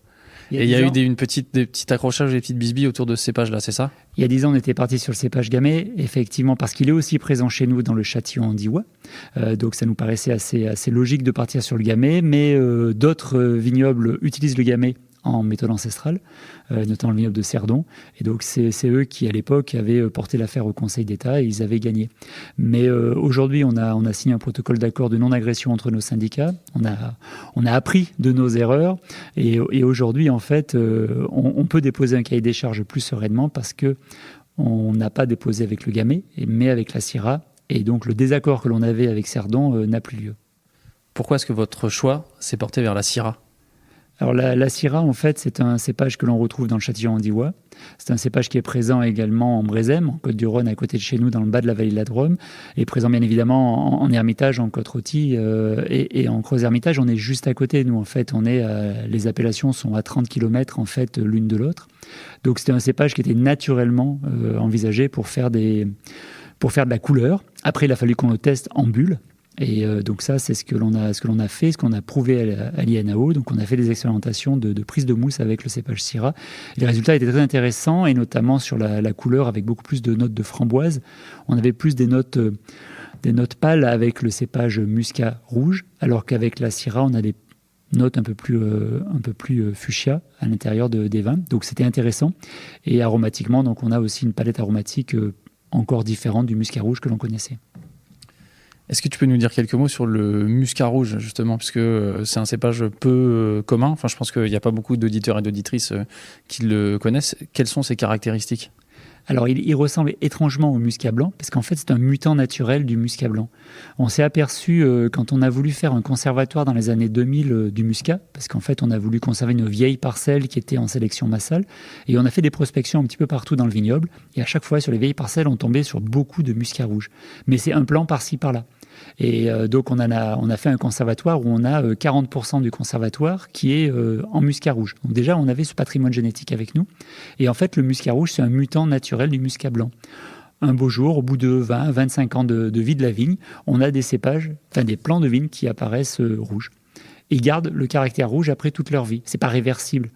Speaker 1: Et il y a eu des petits accrochages, des petites bisbilles autour de ce cépage-là, c'est ça ?
Speaker 4: Il y a 10 ans, on était parti sur le cépage gamay, effectivement, parce qu'il est aussi présent chez nous dans le Châtillon Diois. Donc ça nous paraissait assez logique de partir sur le gamay, mais d'autres vignobles utilisent le gamay en méthode ancestrale, notamment le vignoble de Cerdon. Et donc, c'est eux qui, à l'époque, avaient porté l'affaire au Conseil d'État et ils avaient gagné. Mais aujourd'hui, on a signé un protocole d'accord de non-agression entre nos syndicats. On a appris de nos erreurs. Et aujourd'hui, en fait, on peut déposer un cahier des charges plus sereinement parce qu'on n'a pas déposé avec le gamay, mais avec la Syrah. Et donc, le désaccord que l'on avait avec Cerdon n'a plus lieu.
Speaker 1: Pourquoi est-ce que votre choix s'est porté vers la Syrah ?
Speaker 4: Alors la Syrah, en fait, c'est un cépage que l'on retrouve dans le Châtillon Diois. C'est un cépage qui est présent également en Brézem, en Côte-du-Rhône, à côté de chez nous, dans le bas de la vallée de la Drôme, et présent bien évidemment en Hermitage, en Côte-Rôtie et en Creuse-Hermitage. On est juste à côté, nous, en fait. Les appellations sont à 30 km, en fait, l'une de l'autre. Donc c'était un cépage qui était naturellement envisagé pour faire de la couleur. Après, il a fallu qu'on le teste en bulle. Et donc ça, c'est ce que l'on a fait, ce qu'on a prouvé à l'INAO. Donc on a fait des expérimentations de prise de mousse avec le cépage Syrah. Et les résultats étaient très intéressants, et notamment sur la couleur avec beaucoup plus de notes de framboise. On avait plus des notes pâles avec le cépage muscat rouge, alors qu'avec la Syrah, on a des notes un peu plus fuchsia à l'intérieur des vins. Donc c'était intéressant. Et aromatiquement, donc on a aussi une palette aromatique encore différente du muscat rouge que l'on connaissait.
Speaker 1: Est-ce que tu peux nous dire quelques mots sur le muscat rouge, justement, puisque c'est un cépage peu commun. Enfin, je pense qu'il n'y a pas beaucoup d'auditeurs et d'auditrices qui le connaissent. Quelles sont ses caractéristiques ?
Speaker 4: Alors, il ressemble étrangement au muscat blanc, parce qu'en fait, c'est un mutant naturel du muscat blanc. On s'est aperçu, quand on a voulu faire un conservatoire dans les années 2000 du muscat, parce qu'en fait, on a voulu conserver une vieille parcelle qui était en sélection massale, et on a fait des prospections un petit peu partout dans le vignoble, et à chaque fois, sur les vieilles parcelles, on tombait sur beaucoup de muscat rouge. Mais c'est un plan par-ci, par-là. Et donc, on a fait un conservatoire où on a 40% du conservatoire qui est en muscat rouge. Donc déjà, on avait ce patrimoine génétique avec nous. Et en fait, le muscat rouge, c'est un mutant naturel du muscat blanc. Un beau jour, au bout de 20, 25 ans de vie de la vigne, on a des cépages, enfin des plants de vigne qui apparaissent rouges. Ils gardent le caractère rouge après toute leur vie. C'est pas réversible.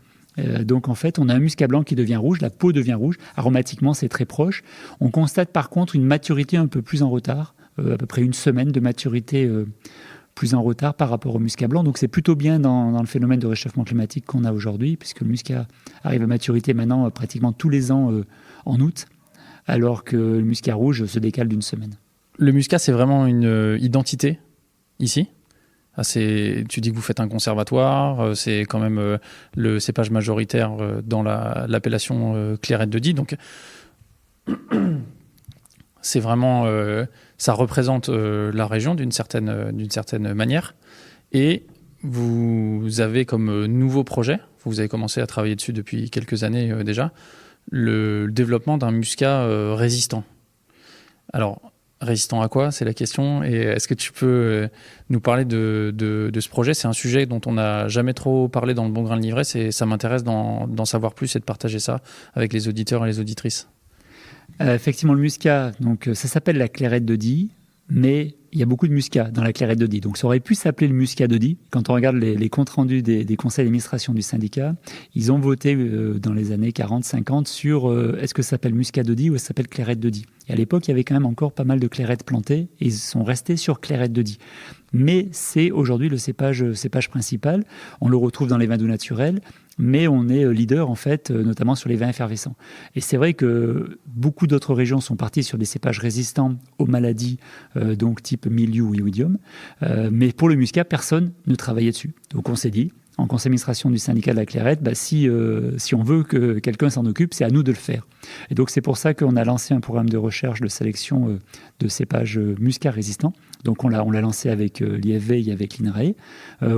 Speaker 4: Donc en fait, on a un muscat blanc qui devient rouge, la peau devient rouge. Aromatiquement, c'est très proche. On constate par contre une maturité un peu plus en retard. À peu près une semaine de maturité plus en retard par rapport au muscat blanc. Donc c'est plutôt bien dans le phénomène de réchauffement climatique qu'on a aujourd'hui, puisque le muscat arrive à maturité maintenant pratiquement tous les ans en août, alors que le muscat rouge se décale d'une semaine.
Speaker 1: Le muscat, c'est vraiment une identité ici. Tu dis que vous faites un conservatoire, c'est quand même le cépage majoritaire dans l'appellation Clairette de Die. Donc c'est vraiment, ça représente la région d'une certaine manière. Et vous avez comme nouveau projet, vous avez commencé à travailler dessus depuis quelques années déjà, le développement d'un muscat résistant. Alors, résistant à quoi? C'est la question. Et est-ce que tu peux nous parler de ce projet? C'est un sujet dont on n'a jamais trop parlé dans le Bon Grain de l'Ivresse et ça m'intéresse d'en savoir plus et de partager ça avec les auditeurs et les auditrices.
Speaker 4: Effectivement, le muscat, donc, ça s'appelle la Clairette de Die, mais il y a beaucoup de muscat dans la Clairette de Die. Donc ça aurait pu s'appeler le muscat de Die. Quand on regarde les comptes rendus des conseils d'administration du syndicat, ils ont voté dans les années 40-50 sur est-ce que ça s'appelle muscat de Die ou est-ce que ça s'appelle Clairette de Die. Et à l'époque, il y avait quand même encore pas mal de clairettes plantées et ils sont restés sur Clairette de Die. Mais c'est aujourd'hui le cépage principal. On le retrouve dans les vins doux naturels, mais on est leader en fait, notamment sur les vins effervescents. Et c'est vrai que beaucoup d'autres régions sont parties sur des cépages résistants aux maladies, donc type mildiou ou oïdium. Mais pour le muscat, personne ne travaillait dessus. Donc on s'est dit, en conseil d'administration du syndicat de la Clairette, si on veut que quelqu'un s'en occupe, c'est à nous de le faire. Et donc c'est pour ça qu'on a lancé un programme de recherche de sélection de cépages muscat résistants. Donc on l'a lancé avec l'IFV et avec l'INRAE.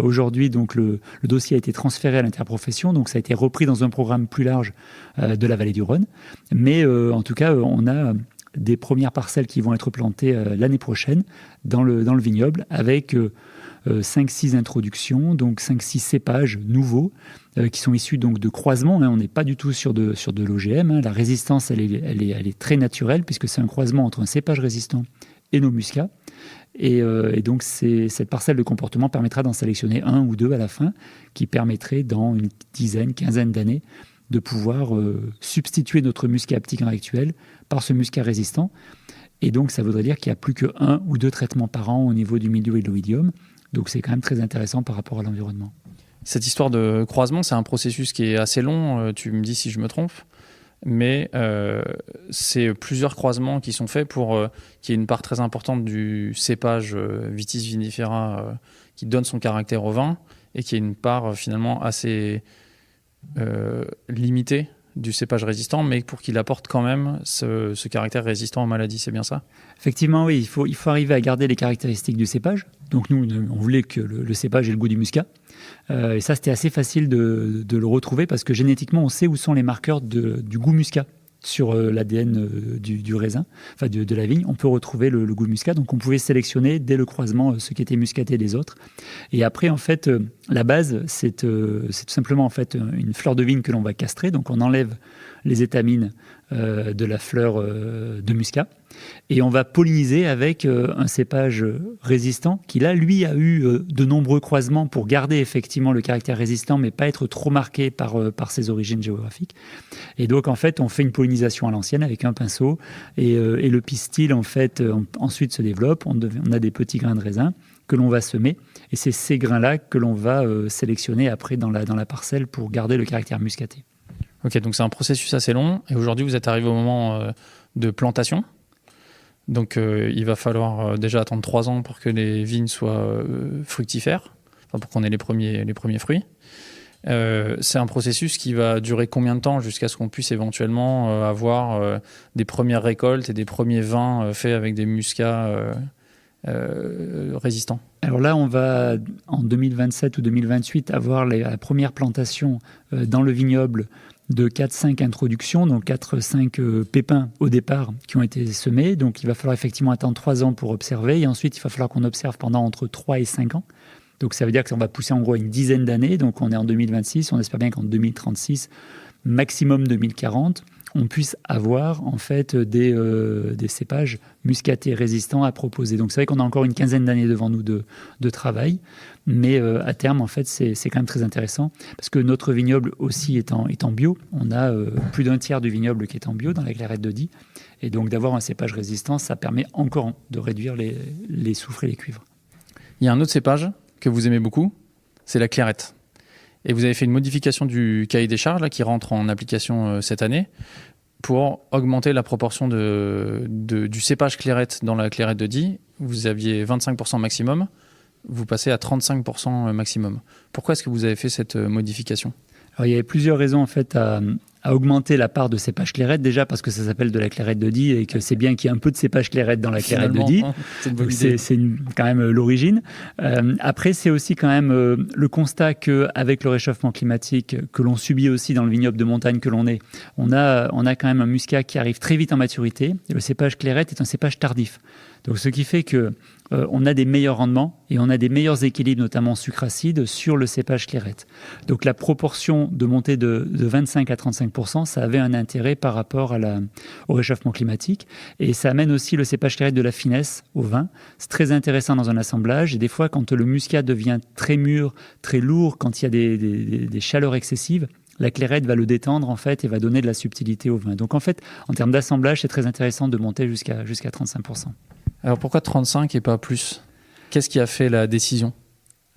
Speaker 4: Aujourd'hui, donc le dossier a été transféré à l'interprofession, donc ça a été repris dans un programme plus large de la vallée du Rhône. Mais en tout cas, on a des premières parcelles qui vont être plantées l'année prochaine dans le vignoble avec 5-6 introductions, donc 5-6 cépages nouveaux qui sont issus donc de croisements. On n'est pas du tout sur de l'OGM. La résistance, elle est très naturelle puisque c'est un croisement entre un cépage résistant et nos muscats. Et donc cette parcelle de comportement permettra d'en sélectionner un ou deux à la fin qui permettrait dans une dizaine, quinzaine d'années de pouvoir substituer notre muscat petit grain actuel par ce muscat résistant. Et donc ça voudrait dire qu'il n'y a plus que 1 ou 2 traitements par an au niveau du mildiou et de l'oïdium. Donc c'est quand même très intéressant par rapport à l'environnement. Cette
Speaker 1: histoire de croisement, c'est un processus qui est assez long, tu me dis si je me trompe, mais c'est plusieurs croisements qui sont faits pour qu'il y ait une part très importante du cépage Vitis vinifera qui donne son caractère au vin et qu'il y ait une part finalement assez limitée du cépage résistant, mais pour qu'il apporte quand même ce caractère résistant aux maladies, c'est bien ça?
Speaker 4: Effectivement, oui, il faut arriver à garder les caractéristiques du cépage. Donc nous, on voulait que le cépage ait le goût du muscat. Et ça, c'était assez facile de le retrouver parce que génétiquement, on sait où sont les marqueurs du goût muscat sur l'ADN du raisin, enfin de la vigne. On peut retrouver le goût muscat. Donc on pouvait sélectionner dès le croisement ce qui était muscaté des autres. Et après, en fait, la base, c'est tout simplement en fait une fleur de vigne que l'on va castrer. Donc on enlève les étamines de la fleur de muscat et on va polliniser avec un cépage résistant qui là, lui, a eu de nombreux croisements pour garder effectivement le caractère résistant mais pas être trop marqué par ses origines géographiques. Et donc en fait, on fait une pollinisation à l'ancienne avec un pinceau et le pistil en fait ensuite se développe. On a des petits grains de raisin que l'on va semer et c'est ces grains-là que l'on va sélectionner après dans la parcelle pour garder le caractère muscaté.
Speaker 1: Ok, donc c'est un processus assez long. Et aujourd'hui, vous êtes arrivé au moment de plantation. Donc il va falloir déjà attendre 3 ans pour que les vignes soient fructifères, enfin, pour qu'on ait les premiers fruits. C'est un processus qui va durer combien de temps jusqu'à ce qu'on puisse éventuellement avoir des premières récoltes et des premiers vins faits avec des muscats résistants?
Speaker 4: Alors là, on va, en 2027 ou 2028, avoir la première plantation dans le vignoble de 4-5 introductions, donc 4-5 pépins au départ qui ont été semés. Donc il va falloir effectivement attendre 3 ans pour observer. Et ensuite, il va falloir qu'on observe pendant entre 3 et 5 ans. Donc ça veut dire qu'on va pousser en gros une dizaine d'années. Donc on est en 2026, on espère bien qu'en 2036, maximum 2040, on puisse avoir en fait des cépages muscatés résistants à proposer. Donc c'est vrai qu'on a encore une quinzaine d'années devant nous de travail, mais à terme en fait c'est quand même très intéressant parce que notre vignoble aussi est en bio. On a plus d'un tiers du vignoble qui est en bio dans la Clairette de Die, et donc d'avoir un cépage résistant, ça permet encore de réduire les soufres et les cuivres.
Speaker 1: Il y a un autre cépage que vous aimez beaucoup, c'est la Clairette. Et vous avez fait une modification du cahier des charges là, qui rentre en application cette année pour augmenter la proportion du cépage Clairette dans la Clairette de Die. Vous aviez 25% maximum, vous passez à 35% maximum. Pourquoi est-ce que vous avez fait cette modification ?
Speaker 4: Alors, il y avait plusieurs raisons en fait à augmenter la part de cépage Clairette. Déjà parce que ça s'appelle de la Clairette de Die et que c'est bien qu'il y ait un peu de cépage Clairette dans la Clairette de Die.
Speaker 1: C'est une bonne idée.
Speaker 4: C'est quand même l'origine. Après, c'est aussi quand même le constat qu'avec le réchauffement climatique que l'on subit aussi dans le vignoble de montagne que l'on est, on a quand même un muscat qui arrive très vite en maturité. Et le cépage Clairette est un cépage tardif. Donc, ce qui fait que on a des meilleurs rendements et on a des meilleurs équilibres, notamment sucre-acide, sur le cépage Clairette. Donc la proportion de montée de 25 à 35%, ça avait un intérêt par rapport au réchauffement climatique. Et ça amène aussi le cépage Clairette de la finesse au vin. C'est très intéressant dans un assemblage. Et des fois, quand le muscat devient très mûr, très lourd, quand il y a des chaleurs excessives, la Clairette va le détendre en fait et va donner de la subtilité au vin. Donc en fait, en termes d'assemblage, c'est très intéressant de monter jusqu'à 35%.
Speaker 1: Alors pourquoi 35 et pas plus ? Qu'est-ce qui a fait la décision ?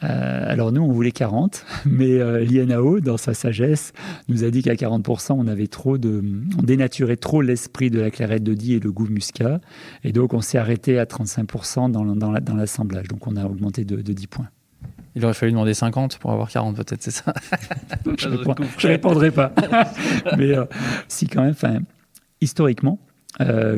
Speaker 4: Alors nous, on voulait 40, mais l'INAO, dans sa sagesse, nous a dit qu'à 40%, on dénaturait trop l'esprit de la Clairette de Die et le goût muscat. Et donc, on s'est arrêté à 35% dans l'assemblage. Donc, on a augmenté de 10 points.
Speaker 1: Il aurait fallu demander 50 pour avoir 40 peut-être, c'est ça ?
Speaker 4: Je répondrai pas. Mais si quand même, historiquement,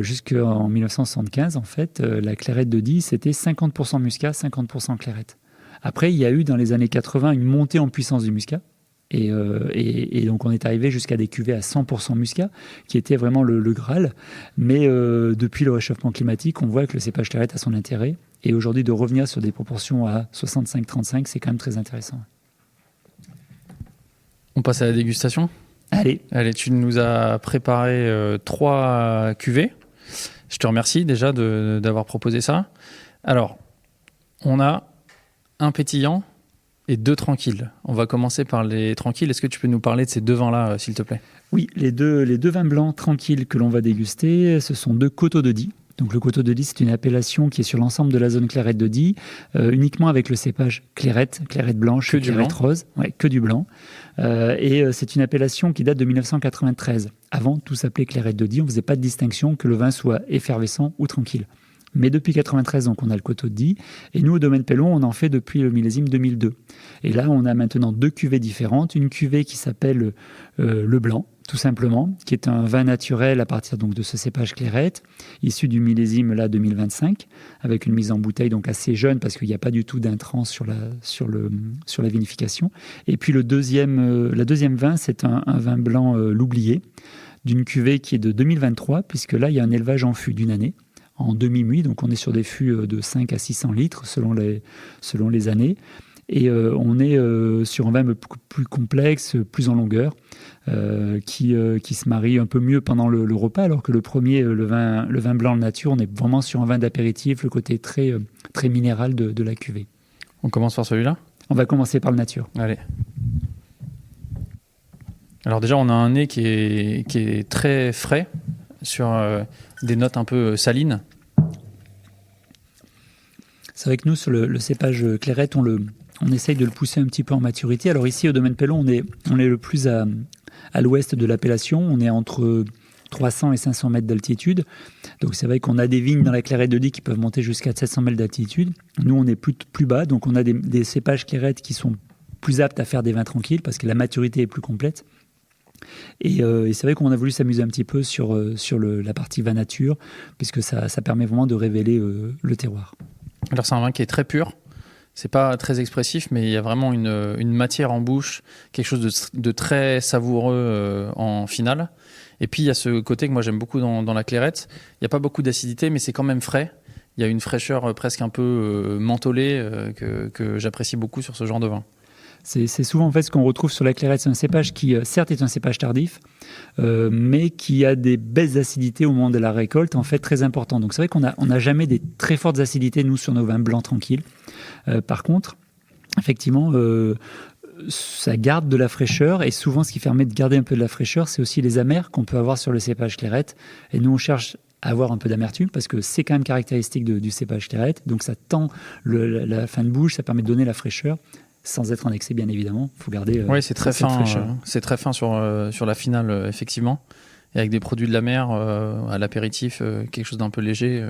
Speaker 4: jusqu'en 1975, en fait, la Clairette de Die, c'était 50% muscat, 50% Clairette. Après, il y a eu dans les années 80 une montée en puissance du muscat. Et donc, on est arrivé jusqu'à des cuvées à 100% muscat, qui était vraiment le Graal. Mais depuis le réchauffement climatique, on voit que le cépage Clairette a son intérêt. Et aujourd'hui, de revenir sur des proportions à 65-35, c'est quand même très intéressant.
Speaker 1: On passe à la dégustation ?
Speaker 4: Allez,
Speaker 1: tu nous as préparé 3 cuvées. Je te remercie déjà d'avoir proposé ça. Alors, on a un pétillant et 2 tranquilles. On va commencer par les tranquilles. Est-ce que tu peux nous parler de ces 2 vins-là, s'il te plaît ?
Speaker 4: Oui, les deux vins blancs tranquilles que l'on va déguster, ce sont 2 Coteaux de Die. Donc le Coteaux de Die, c'est une appellation qui est sur l'ensemble de la zone Clairette de Die, uniquement avec le cépage Clairette blanche et Clairette rose, que du blanc. Et c'est une appellation qui date de 1993. Avant, tout s'appelait Clairette de Die, on ne faisait pas de distinction que le vin soit effervescent ou tranquille. Mais depuis 1993, donc, on a le Coteaux de Die. Et nous, au domaine Pellon, on en fait depuis le millésime 2002. Et là, on a maintenant 2 cuvées différentes. Une cuvée qui s'appelle le Blanc, tout simplement, qui est un vin naturel à partir donc, de ce cépage Clairette, issu du millésime là, 2025, avec une mise en bouteille donc, assez jeune, parce qu'il n'y a pas du tout d'intrants sur la vinification. Et puis la deuxième vin, c'est un vin blanc l'Oublié, d'une cuvée qui est de 2023, puisque là, il y a un élevage en fût d'une année, en demi-muit, donc on est sur des fûts de 5 à 600 litres selon les années. Et on est sur un vin beaucoup plus complexe, plus en longueur, qui se marie un peu mieux pendant le repas, alors que le premier, le vin blanc nature, on est vraiment sur un vin d'apéritif, le côté très, très minéral de la cuvée.
Speaker 1: On commence par celui-là ?
Speaker 4: On va commencer par le nature.
Speaker 1: Allez. Alors déjà, on a un nez qui est très frais, sur des notes un peu salines.
Speaker 4: C'est vrai que nous, sur le cépage Clairette, on essaye de le pousser un petit peu en maturité. Alors ici, au domaine Pellon, on est le plus à l'ouest de l'appellation. On est entre 300 et 500 mètres d'altitude. Donc c'est vrai qu'on a des vignes dans la Clairette de Die qui peuvent monter jusqu'à 700 mètres d'altitude. Nous, on est plus bas, donc on a des cépages Clairette qui sont plus apte à faire des vins tranquilles parce que la maturité est plus complète. Et c'est vrai qu'on a voulu s'amuser un petit peu sur la partie vin nature, puisque ça permet vraiment de révéler le terroir.
Speaker 1: Alors c'est un vin qui est très pur, c'est pas très expressif, mais il y a vraiment une matière en bouche, quelque chose de très savoureux en finale. Et puis il y a ce côté que moi j'aime beaucoup dans la clairette, il n'y a pas beaucoup d'acidité, mais c'est quand même frais. Il y a une fraîcheur presque un peu mentholée que j'apprécie beaucoup sur ce genre de vin.
Speaker 4: C'est souvent en fait ce qu'on retrouve sur la clairette. C'est un cépage qui, certes, est un cépage tardif, mais qui a des baisses d'acidité au moment de la récolte, en fait, très importantes. Donc c'est vrai qu'on n'a jamais des très fortes acidités, nous, sur nos vins blancs tranquilles. Par contre, effectivement, ça garde de la fraîcheur, et souvent, ce qui permet de garder un peu de la fraîcheur, c'est aussi les amers qu'on peut avoir sur le cépage clairette. Et nous, on cherche à avoir un peu d'amertume, parce que c'est quand même caractéristique du cépage clairette. Donc ça tend la fin de bouche, ça permet de donner la fraîcheur, sans être en excès, bien évidemment. Il faut garder
Speaker 1: oui, c'est très
Speaker 4: cette
Speaker 1: fin.
Speaker 4: fraîcheur.
Speaker 1: C'est très fin sur la finale, effectivement. Et avec des produits de la mer à l'apéritif, quelque chose d'un peu léger.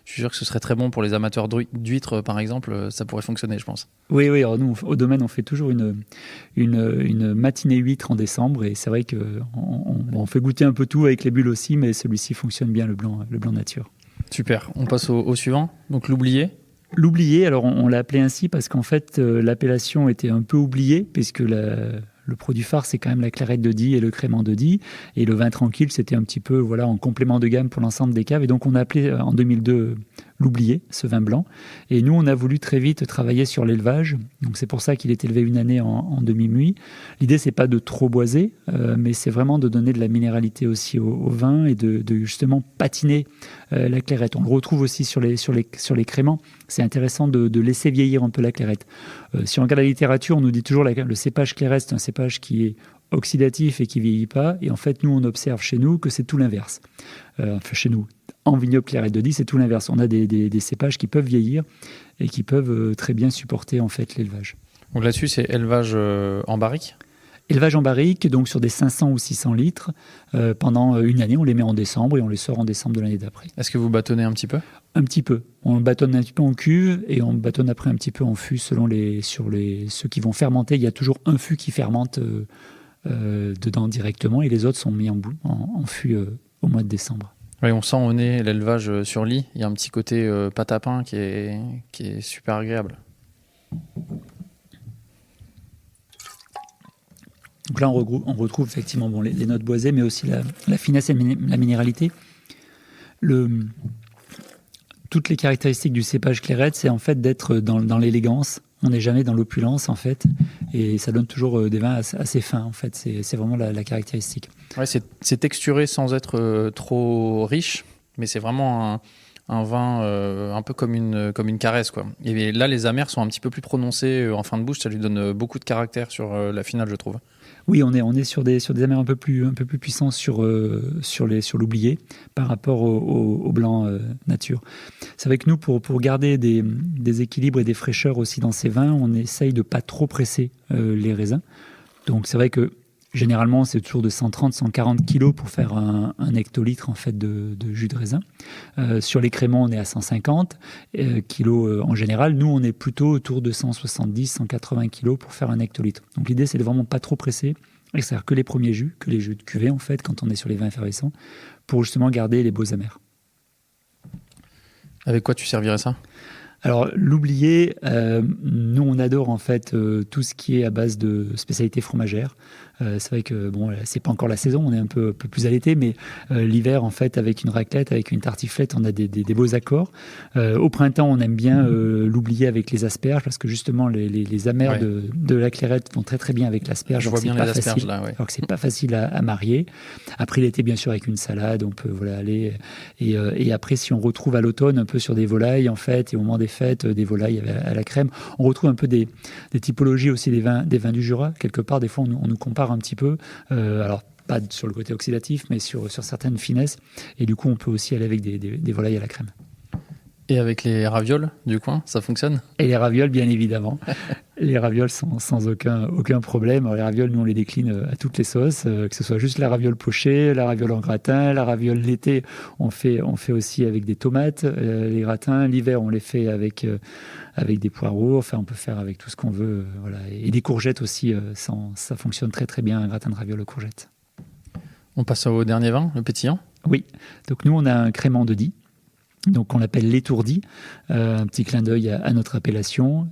Speaker 1: Je suis sûr que ce serait très bon pour les amateurs d'huîtres, par exemple. Ça pourrait fonctionner, je pense.
Speaker 4: Oui. Alors nous, au domaine, on fait toujours une matinée huître en décembre. Et c'est vrai qu'on fait goûter un peu tout avec les bulles aussi, mais celui-ci fonctionne bien, le blanc nature.
Speaker 1: Super. On passe au suivant. Donc l'oublié.
Speaker 4: L'oublié, alors on l'a appelé ainsi parce qu'en fait, l'appellation était un peu oubliée, puisque le produit phare, c'est quand même la clairette de Die et le crément de Die. Et le vin tranquille, c'était un petit peu en complément de gamme pour l'ensemble des caves. Et donc, on a appelé en 2002 l'oublié, ce vin blanc. Et nous, on a voulu très vite travailler sur l'élevage. Donc, c'est pour ça qu'il est élevé une année en demi-muit. L'idée, c'est pas de trop boiser, mais c'est vraiment de donner de la minéralité aussi au vin et de justement patiner la clairette. On le retrouve aussi sur les créments. C'est intéressant de laisser vieillir un peu la clairette. Si on regarde la littérature, on nous dit toujours le cépage clairette, c'est un cépage qui est oxydatif et qui vieillit pas. Et en fait, nous, on observe chez nous que c'est tout l'inverse. Chez nous, en vignoble clairette de Die, c'est tout l'inverse. On a des cépages qui peuvent vieillir et qui peuvent très bien supporter en fait l'élevage.
Speaker 1: Donc là-dessus, c'est élevage en barrique.
Speaker 4: Élevage en barrique, donc sur des 500 ou 600 litres. Pendant une année, on les met en décembre et on les sort en décembre de l'année d'après.
Speaker 1: Est-ce que vous bâtonnez un petit peu ?
Speaker 4: Un petit peu. On bâtonne un petit peu en cuve et on bâtonne après un petit peu en fût selon ceux qui vont fermenter. Il y a toujours un fût qui fermente dedans directement et les autres sont mis en fût au mois de décembre.
Speaker 1: Oui, on sent au nez l'élevage sur lit. Il y a un petit côté pâte à pain qui est super agréable.
Speaker 4: Donc là, on retrouve effectivement les notes boisées, mais aussi la finesse et la minéralité. Toutes les caractéristiques du cépage clairette, c'est en fait d'être dans l'élégance. On n'est jamais dans l'opulence, en fait. Et ça donne toujours des vins assez fins, en fait. C'est vraiment la caractéristique.
Speaker 1: Ouais, c'est texturé sans être trop riche, mais c'est vraiment un vin un peu comme une caresse, quoi. Et là, les amers sont un petit peu plus prononcés en fin de bouche. Ça lui donne beaucoup de caractère sur la finale, je trouve.
Speaker 4: Oui, on est sur des amers un peu plus puissants sur l'oublié par rapport au blanc nature. C'est vrai que nous, pour garder des équilibres et des fraîcheurs aussi dans ces vins, on essaye de pas trop presser les raisins. Donc c'est vrai que généralement, c'est toujours de 130-140 kilos pour faire un hectolitre en fait, de jus de raisin. Sur les créments, on est à 150 kilos en général. Nous, on est plutôt autour de 170-180 kilos pour faire un hectolitre. Donc l'idée, c'est de vraiment pas trop presser, c'est-à-dire que les premiers jus, que les jus de cuvée, en fait, quand on est sur les vins effervescents, pour justement garder les beaux amers.
Speaker 1: Avec quoi tu servirais ça ?
Speaker 4: Alors, l'oublié, nous, on adore en fait tout ce qui est à base de spécialités fromagères. C'est vrai que c'est pas encore la saison, on est un peu plus à l'été, mais l'hiver, en fait, avec une raclette, avec une tartiflette, on a des beaux accords. Au printemps, on aime bien l'oublié avec les asperges, parce que justement, les amers de la clairette vont très très bien avec l'asperge.
Speaker 1: Je vois bien les asperges là, ouais.
Speaker 4: Alors que c'est pas facile à marier. Après l'été, bien sûr, avec une salade, on peut aller. Et après, si on retrouve à l'automne un peu sur des volailles, en fait, et au moment des fêtes, des volailles à la crème, on retrouve un peu des typologies aussi des vins du Jura. Quelque part, des fois, on nous compare un petit peu. Alors, pas sur le côté oxydatif, mais sur certaines finesses. Et du coup, on peut aussi aller avec des volailles à la crème.
Speaker 1: Et avec les ravioles du coin, ça fonctionne ?
Speaker 4: Et les ravioles, bien évidemment. Les ravioles sans aucun problème. Alors, les ravioles, nous, on les décline à toutes les sauces, que ce soit juste la raviole pochée, la raviole en gratin, la raviole l'été, on fait aussi avec des tomates. Les gratins, l'hiver, on les fait avec des poireaux. Enfin, on peut faire avec tout ce qu'on veut. Voilà. Et des courgettes aussi, ça fonctionne très très bien, un gratin de ravioles aux courgettes.
Speaker 1: On passe au dernier vin, le pétillant.
Speaker 4: Oui, donc nous, on a un crément de Die. Donc on l'appelle l'étourdi, un petit clin d'œil à notre appellation.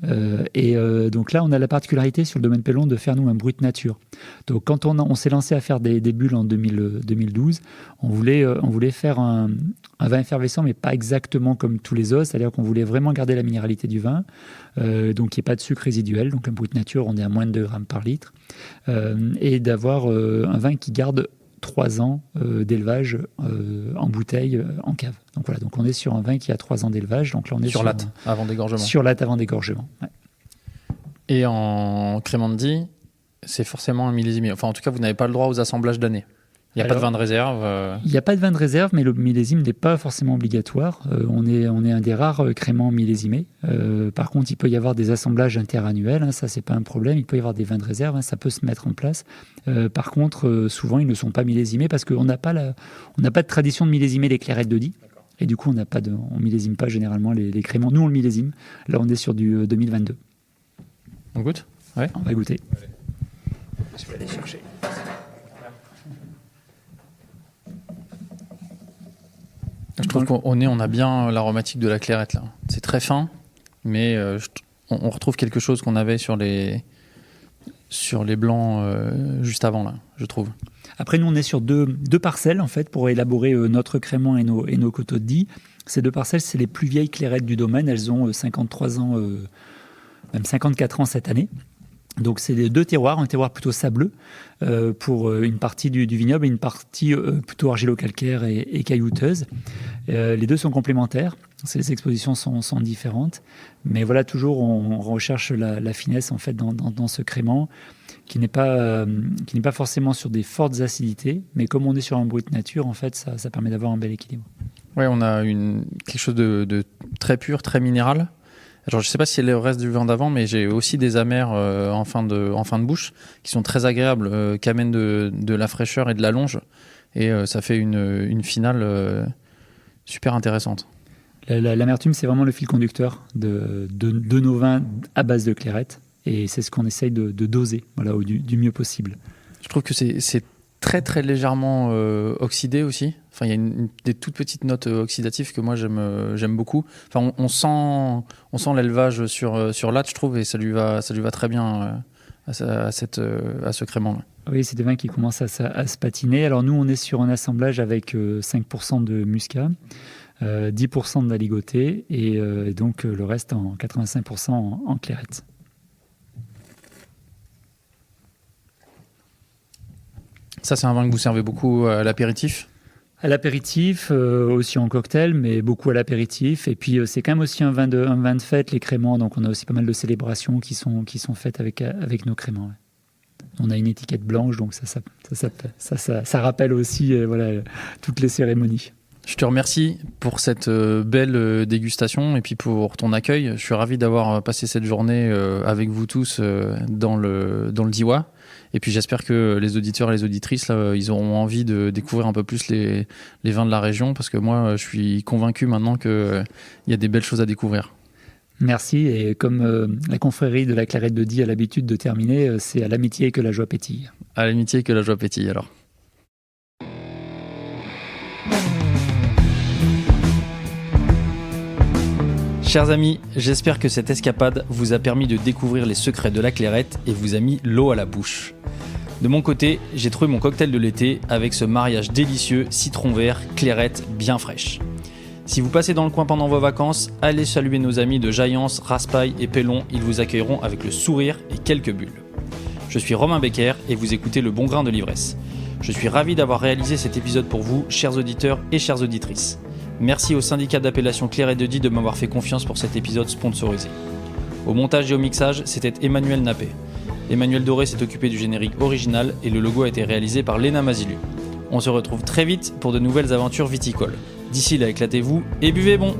Speaker 4: Donc là, on a la particularité sur le domaine Pellon de faire nous un brut nature. Donc quand on s'est lancé à faire des bulles en 2012, on voulait faire un vin effervescent, mais pas exactement comme tous les autres. C'est-à-dire qu'on voulait vraiment garder la minéralité du vin, donc il n'y ait pas de sucre résiduel. Donc un brut nature, on est à moins de 2 grammes par litre, et d'avoir un vin qui garde 3 ans d'élevage en bouteille, en cave. Donc voilà, donc on est sur un vin qui a 3 ans d'élevage. Donc là, on est
Speaker 1: sur latte, avant dégorgement.
Speaker 4: Sur latte avant dégorgement. Ouais.
Speaker 1: Et en crément de Die, c'est forcément un millésimé. Enfin, en tout cas, vous n'avez pas le droit aux assemblages d'année. Il n'y a pas de vin de réserve.
Speaker 4: Il n'y a pas de vin de réserve, mais le millésime n'est pas forcément obligatoire. On est un des rares créments millésimés. Par contre, il peut y avoir des assemblages interannuels. Ça, c'est pas un problème. Il peut y avoir des vins de réserve. Ça peut se mettre en place. Par contre, souvent, ils ne sont pas millésimés parce qu'on n'a pas de tradition de millésimer les clairettes de Die. Et du coup, on millésime pas généralement les créments. Nous, on le millésime. Là, on est sur du 2022.
Speaker 1: On goûte ? Ouais.
Speaker 4: On va goûter.
Speaker 2: Je vais aller chercher.
Speaker 1: Je trouve on a bien l'aromatique de la clairette là. C'est très fin, mais on retrouve quelque chose qu'on avait sur les blancs juste avant là, je trouve.
Speaker 4: Après, nous, on est sur deux parcelles en fait pour élaborer notre crément et nos coteaux de Die. Ces 2 parcelles, c'est les plus vieilles clairettes du domaine. Elles ont 53 ans, même 54 ans cette année. Donc c'est les 2 terroirs, un terroir plutôt sableux pour une partie du vignoble et une partie plutôt argilo-calcaire et caillouteuse. Les 2 sont complémentaires, ces expositions sont différentes, mais voilà, toujours on recherche la finesse en fait dans ce crément qui n'est pas forcément sur des fortes acidités, mais comme on est sur un brut nature, en fait, ça permet d'avoir un bel équilibre.
Speaker 1: Ouais, on a quelque chose de très pur, très minéral. Alors, je ne sais pas si c'est le reste du vin d'avant, mais j'ai aussi des amers en fin de bouche qui sont très agréables, qui amènent de la fraîcheur et de l'allonge. Et ça fait une finale super intéressante.
Speaker 4: L'amertume, c'est vraiment le fil conducteur de nos vins à base de clairette. Et c'est ce qu'on essaye de doser du mieux possible. Je
Speaker 1: trouve que c'est très très légèrement oxydé aussi. Enfin, il y a des toutes petites notes oxydatives que moi j'aime beaucoup. Enfin, on sent l'élevage sur latte, je trouve, et ça lui va très bien à ce crément.
Speaker 4: Oui, c'est des vins qui commencent à se patiner. Alors nous, on est sur un assemblage avec 5% de muscat, 10% d'aligoté et donc le reste en 85% en clairette.
Speaker 1: Ça, c'est un vin que vous servez beaucoup à l'apéritif ?
Speaker 4: À l'apéritif, aussi en cocktail, mais beaucoup à l'apéritif. Et puis, c'est quand même aussi un vin de fête, les créments. Donc, on a aussi pas mal de célébrations qui sont faites avec nos créments. Ouais. On a une étiquette blanche, donc ça rappelle aussi toutes les cérémonies.
Speaker 1: Je te remercie pour cette belle dégustation et puis pour ton accueil. Je suis ravi d'avoir passé cette journée avec vous tous dans le Diois. Et puis j'espère que les auditeurs et les auditrices, là, ils auront envie de découvrir un peu plus les vins de la région, parce que moi, je suis convaincu maintenant qu'il y a des belles choses à découvrir.
Speaker 4: Merci. Et comme la confrérie de la Clairette de Die a l'habitude de terminer, c'est à l'amitié que la joie pétille.
Speaker 1: À l'amitié que la joie pétille, alors. Chers amis, j'espère que cette escapade vous a permis de découvrir les secrets de la clairette et vous a mis l'eau à la bouche. De mon côté, j'ai trouvé mon cocktail de l'été avec ce mariage délicieux citron vert, clairette bien fraîche. Si vous passez dans le coin pendant vos vacances, allez saluer nos amis de Jaillance, Raspail et Pellon, ils vous accueilleront avec le sourire et quelques bulles. Je suis Romain Becker et vous écoutez Le Bon Grain de l'Ivresse. Je suis ravi d'avoir réalisé cet épisode pour vous, chers auditeurs et chères auditrices. Merci au syndicat d'appellation Clairette de Die de m'avoir fait confiance pour cet épisode sponsorisé. Au montage et au mixage, c'était Emmanuel Nappé. Emmanuel Doré s'est occupé du générique original et le logo a été réalisé par Léna Mazilu. On se retrouve très vite pour de nouvelles aventures viticoles. D'ici là, éclatez-vous et buvez bon!